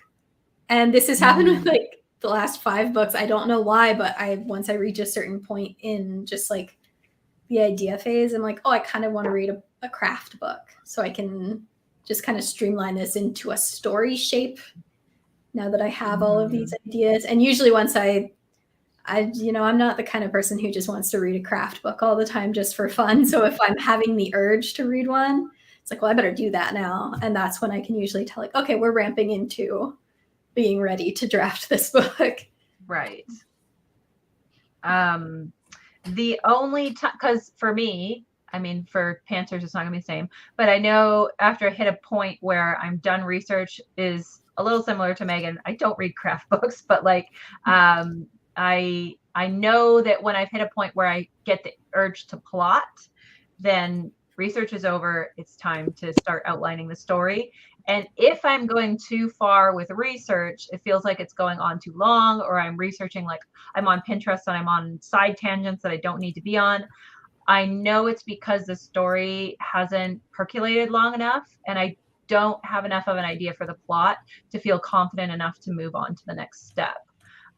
And this has happened with like the last 5 books. I don't know why, but once I reach a certain point in just like the idea phase, I'm like, oh, I kind of want to read a craft book so I can just kind of streamline this into a story shape now that I have all of these ideas. And usually once I'm not the kind of person who just wants to read a craft book all the time just for fun. So if I'm having the urge to read one, it's like, well, I better do that now. And that's when I can usually tell like, okay, we're ramping into being ready to draft this book. Right. The only time, because for me, I mean, for Panthers, it's not gonna be the same. But I know after I hit a point where I'm done research is a little similar to Megan. I don't read craft books, but like I know that when I've hit a point where I get the urge to plot, then research is over. It's time to start outlining the story. And if I'm going too far with research, it feels like it's going on too long, or I'm researching like I'm on Pinterest and I'm on side tangents that I don't need to be on. I know it's because the story hasn't percolated long enough and I don't have enough of an idea for the plot to feel confident enough to move on to the next step.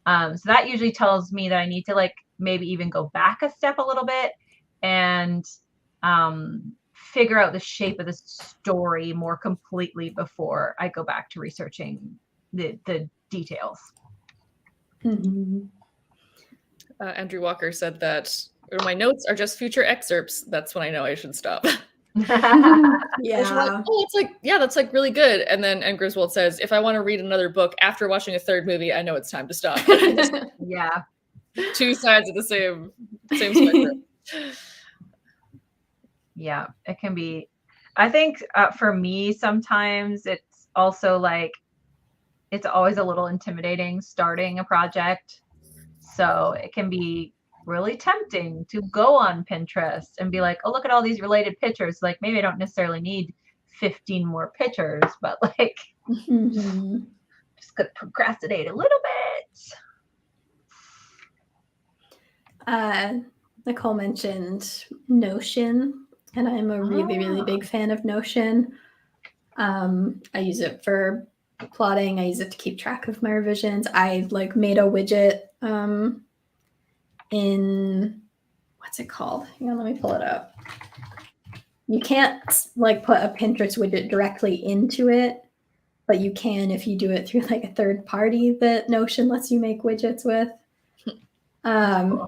So that usually tells me that I need to like maybe even go back a step a little bit and figure out the shape of the story more completely before I go back to researching the details. Mhm. Andrew Walker said that my notes are just future excerpts. That's when I know I should stop. Yeah. Like, oh, it's like, yeah, that's like really good. And Griswold says, if I want to read another book after watching a third movie, I know it's time to stop. Yeah. Two sides of the same spectrum. Yeah, it can be. I think for me, sometimes it's also like, it's always a little intimidating starting a project. So it can be really tempting to go on Pinterest and be like, oh, look at all these related pictures. Like maybe I don't necessarily need 15 more pictures, but like Mhm. just gonna procrastinate a little bit. Nicole mentioned Notion, and I'm a really big fan of Notion. I use it for plotting. I use it to keep track of my revisions. I like made a widget in what's it called? Hang on, let me pull it up. You can't like put a Pinterest widget directly into it, but you can if you do it through like a third party that Notion lets you make widgets with.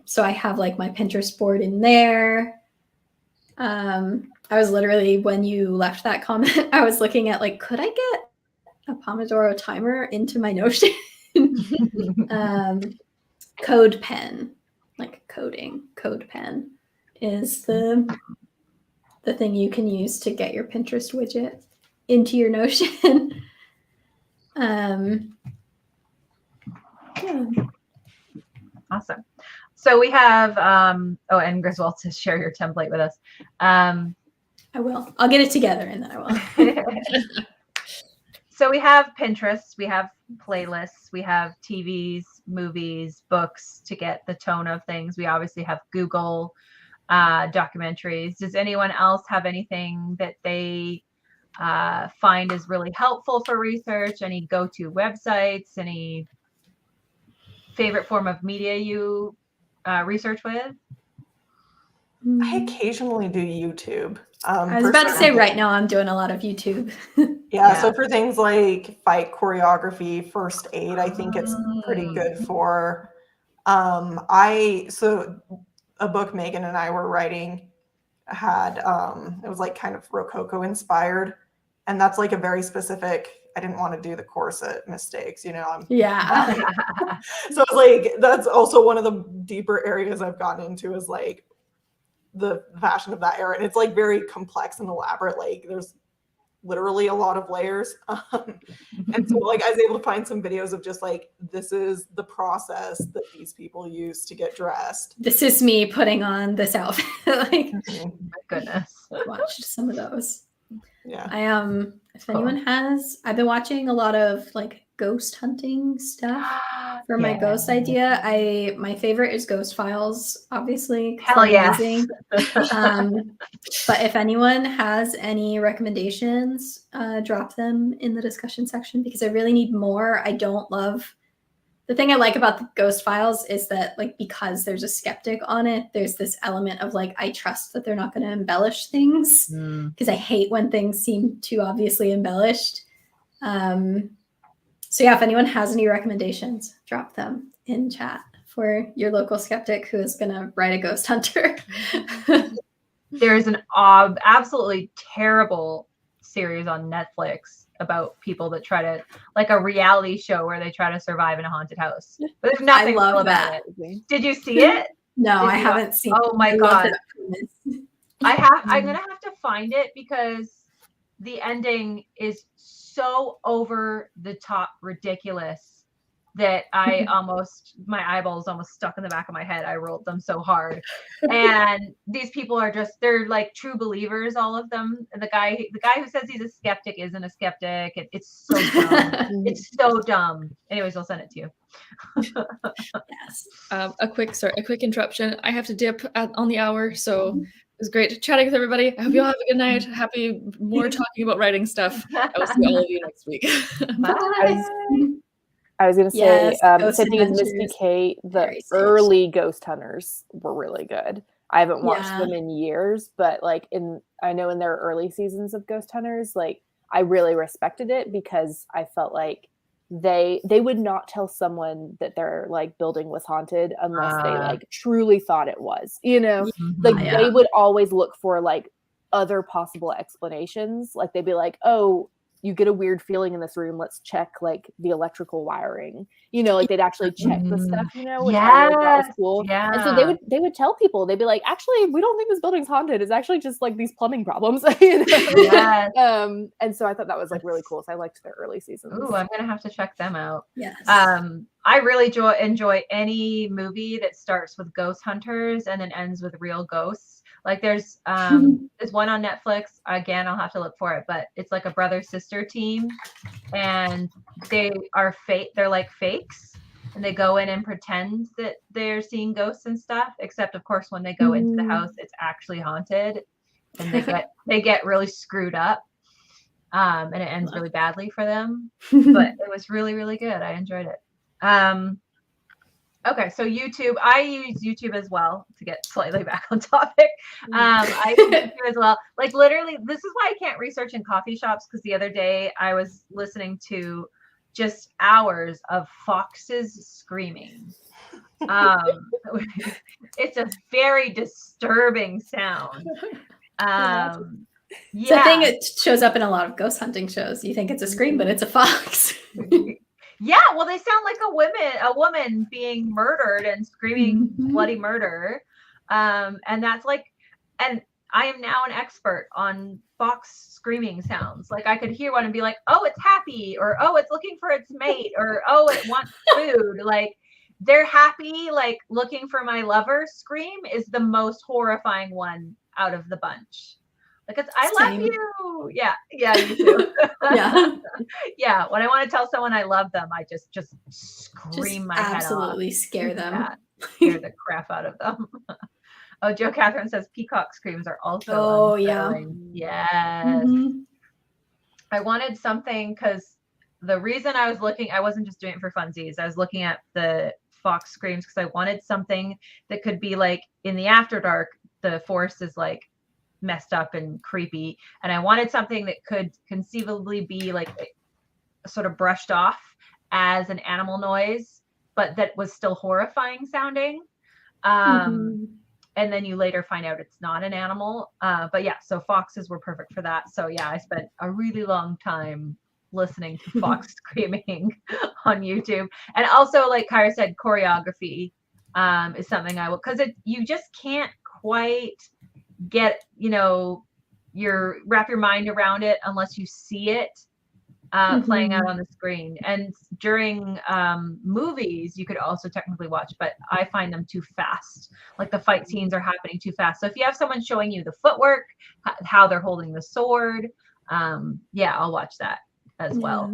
So I have like my Pinterest board in there. I was literally, when you left that comment, I was looking at like, could I get a Pomodoro timer into my Notion? Code Pen, like coding, Code Pen is the thing you can use to get your Pinterest widget into your Notion. Yeah. Awesome. So we have, and Griswold says share your template with us. I will. I'll get it together and then I will. So we have Pinterest, we have playlists, we have TVs, movies, books to get the tone of things. We obviously have Google documentaries. Does anyone else have anything that they find is really helpful for research? Any go-to websites? Any favorite form of media you research with? I occasionally do YouTube. I was about to say right now I'm doing a lot of YouTube. Yeah, so for things like fight choreography, first aid, I think it's pretty good for. So a book Megan and I were writing had it was like kind of Rococo inspired, and that's like a very specific. I didn't want to do the corset mistakes, you know. Yeah. So it's like that's also one of the deeper areas I've gotten into is like the fashion of that era, and it's like very complex and elaborate. Like there's literally a lot of layers, and so like I was able to find some videos of just like this is the process that these people use to get dressed. This is me putting on this outfit. Like, My goodness. watched some of those. Yeah. If anyone has, I've been watching a lot of like ghost hunting stuff for my ghost idea. My favorite is Ghost Files, obviously. Hell yes. Amazing. But if anyone has any recommendations, drop them in the discussion section because I really need more. I don't love the thing I like about the Ghost Files is that like because there's a skeptic on it, there's this element of like I trust that they're not going to embellish things because I hate when things seem too obviously embellished. So yeah, if anyone has any recommendations, drop them in chat for your local skeptic who is going to write a ghost hunter. There's an absolutely terrible series on Netflix about people that try to, like a reality show where they try to survive in a haunted house. But there's nothing love real about that. it. Did you see it? No, Did I you haven't seen. Oh my I love God. that premise. I'm gonna have to find it because the ending is so over the top ridiculous that I almost, my eyeballs almost stuck in the back of my head. I rolled them so hard. And these people are just, they're like true believers, all of them. And the guy who says he's a skeptic isn't a skeptic. It's so dumb. It's so dumb. Anyways, I'll send it to you. Yes. A quick interruption. I have to dip on the hour, so it was great chatting with everybody. I hope you all have a good night. Happy more talking about writing stuff. I will see all of you next week. Bye. I was going to say, Yes, Ghost same thing as Misty Adventures. Kate, the Very safe. early Ghost Hunters were really good. I haven't watched Yeah. them in years, but like I know in their early seasons of Ghost Hunters, like I really respected it because I felt like they would not tell someone that their like building was haunted unless they like truly thought it was, you know, like Yeah. they would always look for like other possible explanations. Like they'd be like, oh, you get a weird feeling in this room. Let's check like the electrical wiring. You know, like they'd actually check the stuff, you know, which I really thought was cool. Yeah. And so they would tell people, they'd be like, actually, we don't think this building's haunted. It's actually just like these plumbing problems. You know? Yes. And so I thought that was like really cool. So I liked their early seasons. Ooh, I'm gonna have to check them out. Yes. I really enjoy any movie that starts with ghost hunters and then ends with real ghosts. Like there's one on Netflix. Again, I'll have to look for it, but it's like a brother-sister team, and they are fake. They're like fakes, and they go in and pretend that they're seeing ghosts and stuff. Except, of course, when they go into the house, it's actually haunted, and they get really screwed up, and it ends really badly for them. But it was really, really good. I enjoyed it. Okay, so YouTube, I use YouTube as well to get slightly back on topic. I use YouTube as well. Like literally, this is why I can't research in coffee shops, because the other day I was listening to just hours of foxes screaming. It's a very disturbing sound. It's a thing that shows up in a lot of ghost hunting shows. You think it's a scream, but it's a fox. Yeah, well, they sound like a woman being murdered and screaming bloody murder. And that's like, and I am now an expert on fox screaming sounds. Like I could hear one and be like, oh, it's happy, or oh, it's looking for its mate, or oh, it wants food. Like they're happy, like looking for my lover scream is the most horrifying one out of the bunch. Because I love you. Yeah, you too. Yeah. Yeah. When I want to tell someone I love them, I just scream my head off. Absolutely scare them. Yeah, scare the crap out of them. Oh, Joe Catherine says peacock screams are also unsettling. Yes. I wanted something because the reason I was looking, I wasn't just doing it for funsies. I was looking at the fox screams because I wanted something that could be like in the After Dark, the forest is like messed up and creepy, and I wanted something that could conceivably be like sort of brushed off as an animal noise, but that was still horrifying sounding. And then you later find out it's not an animal. But yeah, so foxes were perfect for that. So yeah, I spent a really long time listening to fox screaming on YouTube. And also, like Kyra said, choreography is something I will, because you just can't quite get, wrap your mind around it unless you see it playing out on the screen. And during movies, you could also technically watch, but I find them too fast. Like the fight scenes are happening too fast. So if you have someone showing you the footwork, how they're holding the sword, I'll watch that as well.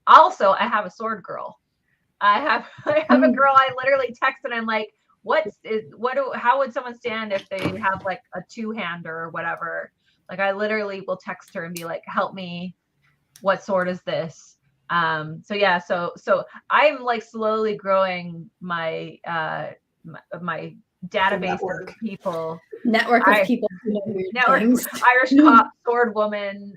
Also, I have a sword girl. I have a girl I literally text and I'm like, how would someone stand if they have like a two-hander or whatever? Like I literally will text her and be like, help me. What sword is this? So I'm like slowly growing my my database of people. Network of people who know weird things. Irish cop, sword woman.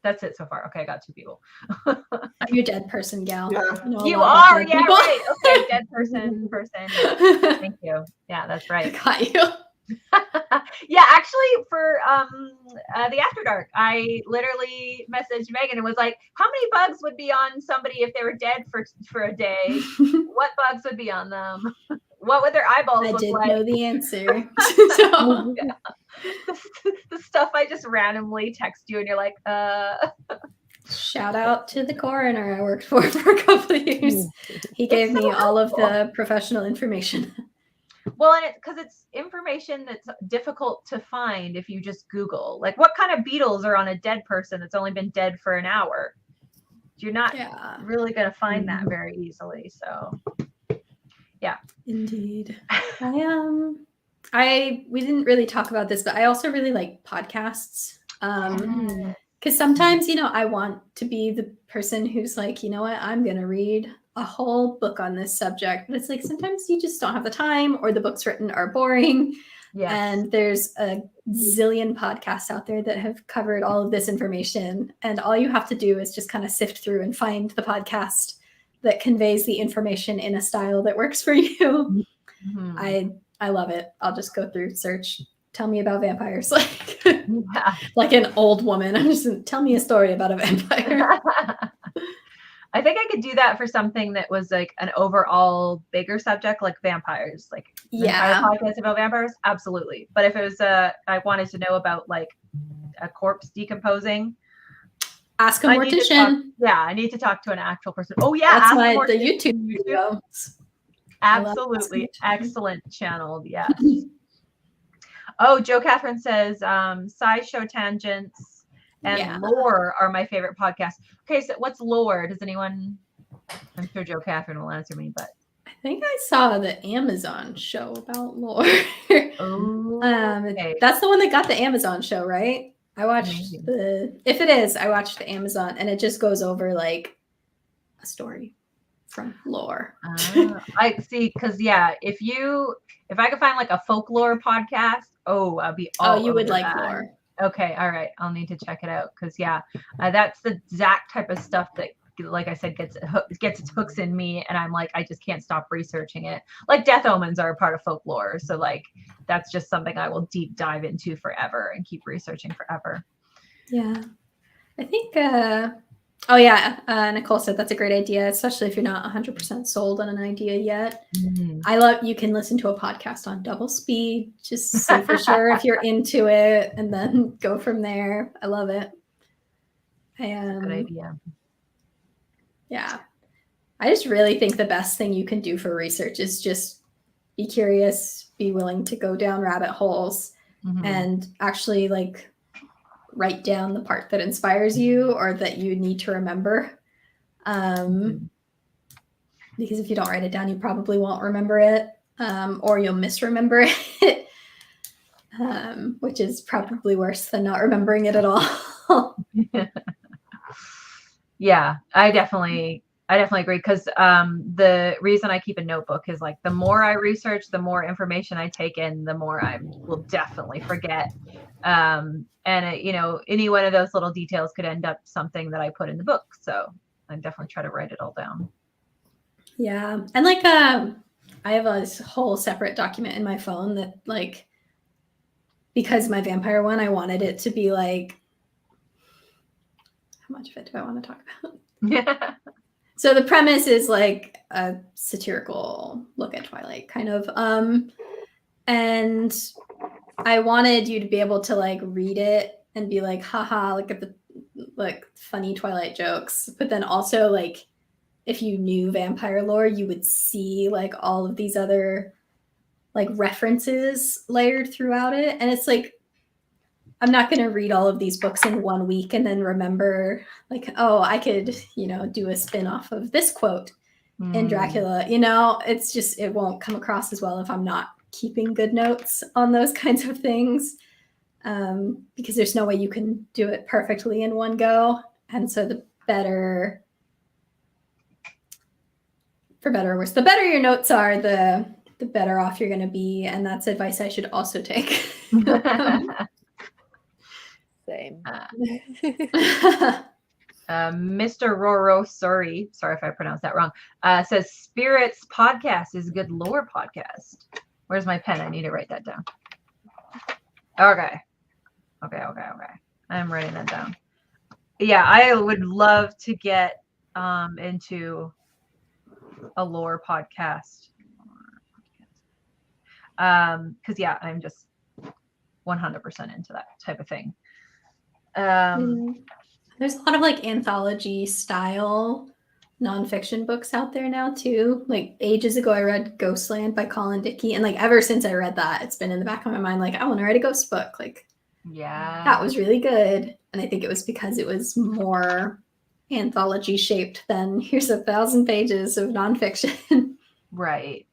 That's it so far. Okay, I got 2 people. I'm your dead person gal. Yeah. You are, yeah, right. Okay, dead person. Yeah. Thank you. Yeah, that's right. I got you. Yeah, actually, for the After Dark, I literally messaged Megan and was like, "How many bugs would be on somebody if they were dead for a day? What bugs would be on them? What would their eyeballs look like?" I did know the answer. the stuff I just randomly text you and you're like, Shout out to the coroner I worked for a couple of years. He gave so me all of helpful. the professional information. Well, and because it's information that's difficult to find if you just Google, like what kind of beetles are on a dead person that's only been dead for an hour. You're not Yeah, really going to find that very easily. So, indeed. We didn't really talk about this, but I also really like podcasts. Because sometimes, I want to be the person who's like, you know what, I'm going to read a whole book on this subject. But it's like sometimes you just don't have the time, or the books written are boring. yes. And there's a zillion podcasts out there that have covered all of this information. And all you have to do is just kind of sift through and find the podcast that conveys the information in a style that works for you. Mhm. I love it. I'll just go through, search, tell me about vampires. Yeah. Like an old woman. I'm just tell me a story about a vampire. I think I could do that for something that was like an overall bigger subject, like vampires, like Yeah. vampire podcast about vampires. Absolutely. But if it was I wanted to know about like a corpse decomposing. Ask a I need to talk- mortician. I need to talk to an actual person. Oh yeah, That's Ask a the Mortician. YouTube video. I love Absolutely. Ask a Mortician. Excellent channel. Yes. Oh, Joe Catherine says SciShow Tangents and Yeah. Lore are my favorite podcasts. Okay, so what's Lore? Does anyone? I'm sure Joe Catherine will answer me, but I think I saw the Amazon show about lore. okay. That's the one that got the Amazon show, right? I watched Amazing. if it is, I watched the Amazon, and it just goes over like a story from lore. I see, because if I could find like a folklore podcast, I'd be all You would over like that. lore. Okay, all right. I'll need to check it out because that's the exact type of stuff that, like I said, gets its hooks in me, and I'm like, I just can't stop researching it. Like death omens are a part of folklore, so like that's just something I will deep dive into forever and keep researching forever. Yeah. I think Nicole said that's a great idea, especially if you're not 100% sold on an idea yet. You can listen to a podcast on double speed, just see for sure if you're into it, and then go from there. I love it. Good idea. Yeah. I just really think the best thing you can do for research is just be curious, be willing to go down rabbit holes, and actually like write down the part that inspires you or that you need to remember. Because if you don't write it down, you probably won't remember it, or you'll misremember it, which is probably worse than not remembering it at all. Yeah, I definitely agree, because the reason I keep a notebook is like the more I research, the more information I take in, the more I will definitely forget. And any one of those little details could end up something that I put in the book. So I definitely try to write it all down. Yeah, and like I have this whole separate document in my phone that like, because my vampire one, I wanted it to be like, how much of it do I want to talk about? Yeah. So the premise is like a satirical look at Twilight, kind of. And I wanted you to be able to like read it and be like, haha, look at the like funny Twilight jokes. But then also like, if you knew vampire lore, you would see like all of these other like references layered throughout it. And it's like, I'm not going to read all of these books in 1 week and then remember like, oh, I could, do a spin-off of this quote in Dracula. It's just, it won't come across as well if I'm not keeping good notes on those kinds of things, because there's no way you can do it perfectly in one go. And so for better or worse, the better your notes are, the better off you're going to be. And that's advice I should also take. Same. Mr. Roro, sorry if I pronounced that wrong, says Spirits Podcast is a good lore podcast. Where's my pen? I need to write that down. Okay. I'm writing that down. Yeah, I would love to get into a lore podcast. Because I'm just 100% into that type of thing. There's a lot of like anthology style nonfiction books out there now too. Like ages ago, I read Ghostland by Colin Dickey, and like ever since I read that, it's been in the back of my mind. Like I want to write a ghost book. Like that was really good, and I think it was because it was more anthology shaped than here's 1,000 pages of nonfiction. Right.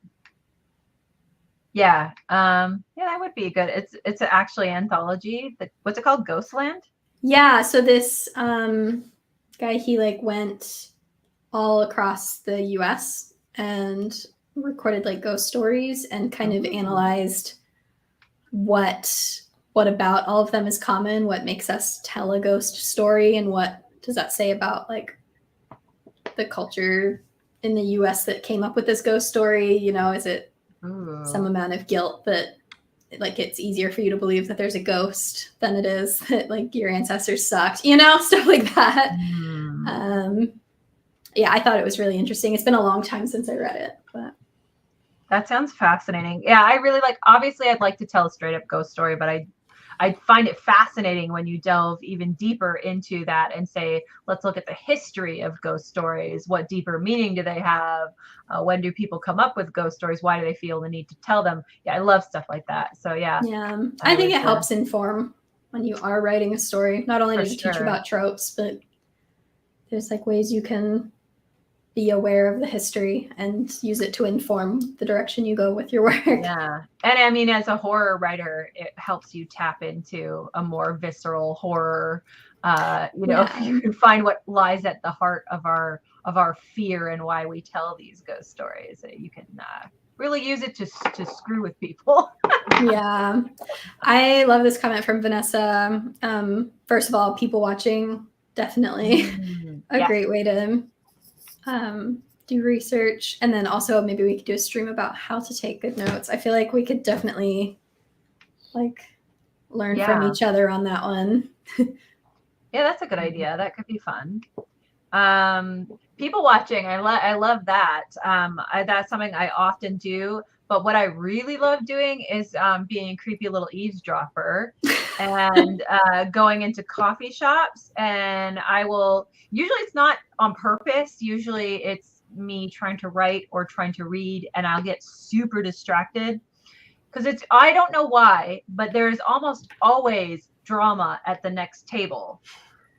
Yeah. Yeah, that would be good. It's actually anthology. What's it called? Ghostland? Yeah. So this guy, he like went all across the US and recorded like ghost stories and kind of analyzed what about all of them is common, what makes us tell a ghost story, and what does that say about like the culture in the US that came up with this ghost story. You know, is it some amount of guilt that like it's easier for you to believe that there's a ghost than it is that like your ancestors sucked, you know, stuff like that. Yeah, I thought it was really interesting. It's been a long time since I read it, but that sounds fascinating. Yeah, I really like, obviously I'd like to tell a straight up ghost story, but I find it fascinating when you delve even deeper into that and say, let's look at the history of ghost stories. What deeper meaning do they have? When do people come up with ghost stories? Why do they feel the need to tell them? Yeah, I love stuff like that. So yeah. Yeah, I think it helps inform when you are writing a story. Not only does it teach you about tropes, but there's like ways you can be aware of the history and use it to inform the direction you go with your work. Yeah. And I mean, as a horror writer, it helps you tap into a more visceral horror. You know, you can find what lies at the heart of our fear and why we tell these ghost stories. You can really use it to screw with people. Yeah. I love this comment from Vanessa. First of all, people watching, definitely a great way to do research. And then also maybe we could do a stream about how to take good notes. I feel like we could definitely like learn from each other on that one. Yeah, that's a good idea. That could be fun. People watching, I love that. That's something I often do. But what I really love doing is being a creepy little eavesdropper and going into coffee shops. And I will, usually it's not on purpose. Usually it's me trying to write or trying to read, and I'll get super distracted because I don't know why, but there's almost always drama at the next table.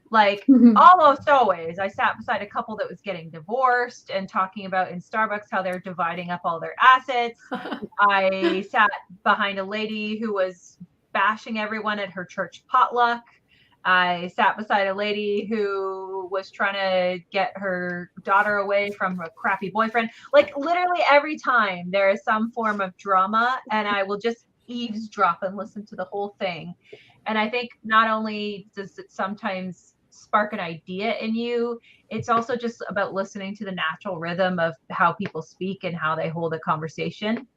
Like almost always. I sat beside a couple that was getting divorced and talking about in Starbucks how they're dividing up all their assets. I sat behind a lady who was bashing everyone at her church potluck. I sat beside a lady who was trying to get her daughter away from a crappy boyfriend. Like literally every time there is some form of drama, and I will just eavesdrop and listen to the whole thing. And I think not only does it sometimes spark an idea in you, it's also just about listening to the natural rhythm of how people speak and how they hold a conversation,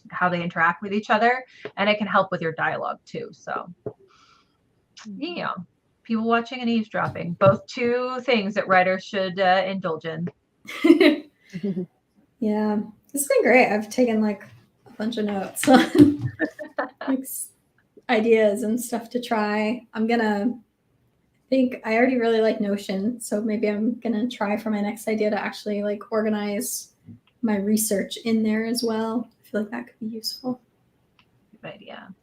how they interact with each other, and it can help with your dialogue too. So yeah, people watching and eavesdropping, both two things that writers should indulge in. Yeah, this has been great. I've taken like a bunch of notes on like ideas and stuff to try. I think I already really like Notion, so maybe I'm gonna try for my next idea to actually like organize my research in there as well. I feel like that could be useful. Good idea.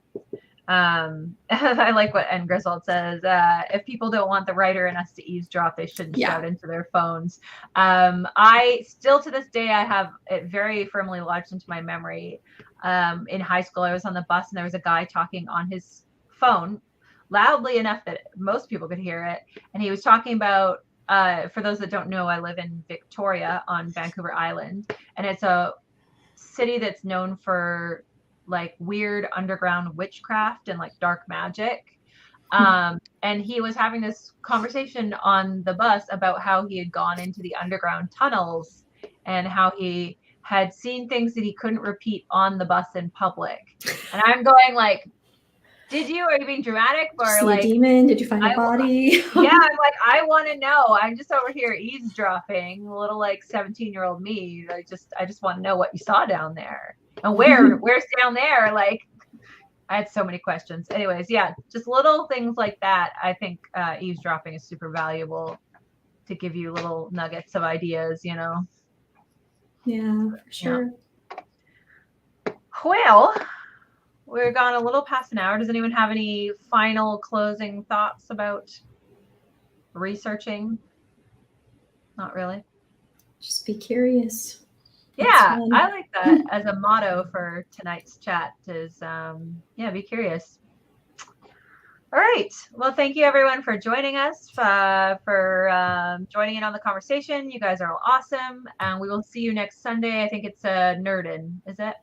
I like what N Griswold says. If people don't want the writer and us to eavesdrop, they shouldn't shout into their phones. I still to this day, I have it very firmly lodged into my memory. In high school, I was on the bus and there was a guy talking on his phone loudly enough that most people could hear it. And he was talking about, for those that don't know, I live in Victoria on Vancouver Island, and it's a city that's known for like weird underground witchcraft and like dark magic. And he was having this conversation on the bus about how he had gone into the underground tunnels and how he had seen things that he couldn't repeat on the bus in public. And I'm going like, did you? Are you being dramatic? Or see like a demon? Did you find a body? Yeah, I'm like, I want to know. I'm just over here eavesdropping, a little like 17-year-old me. I just want to know what you saw down there and where's down there. Like, I had so many questions. Anyways, yeah, just little things like that. I think eavesdropping is super valuable to give you little nuggets of ideas, you know. Yeah, for sure. Well, we're gone a little past an hour. Does anyone have any final closing thoughts about researching? Not really. Just be curious. Yeah, fun. I like that as a motto for tonight's chat is yeah, be curious. All right. Well, thank you everyone for joining us, for joining in on the conversation. You guys are all awesome. And we will see you next Sunday. I think it's Nerdin, is it?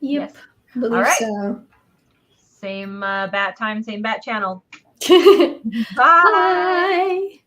Yep. Yes. I believe All right. so. Same bat time, same bat channel. Bye. Bye.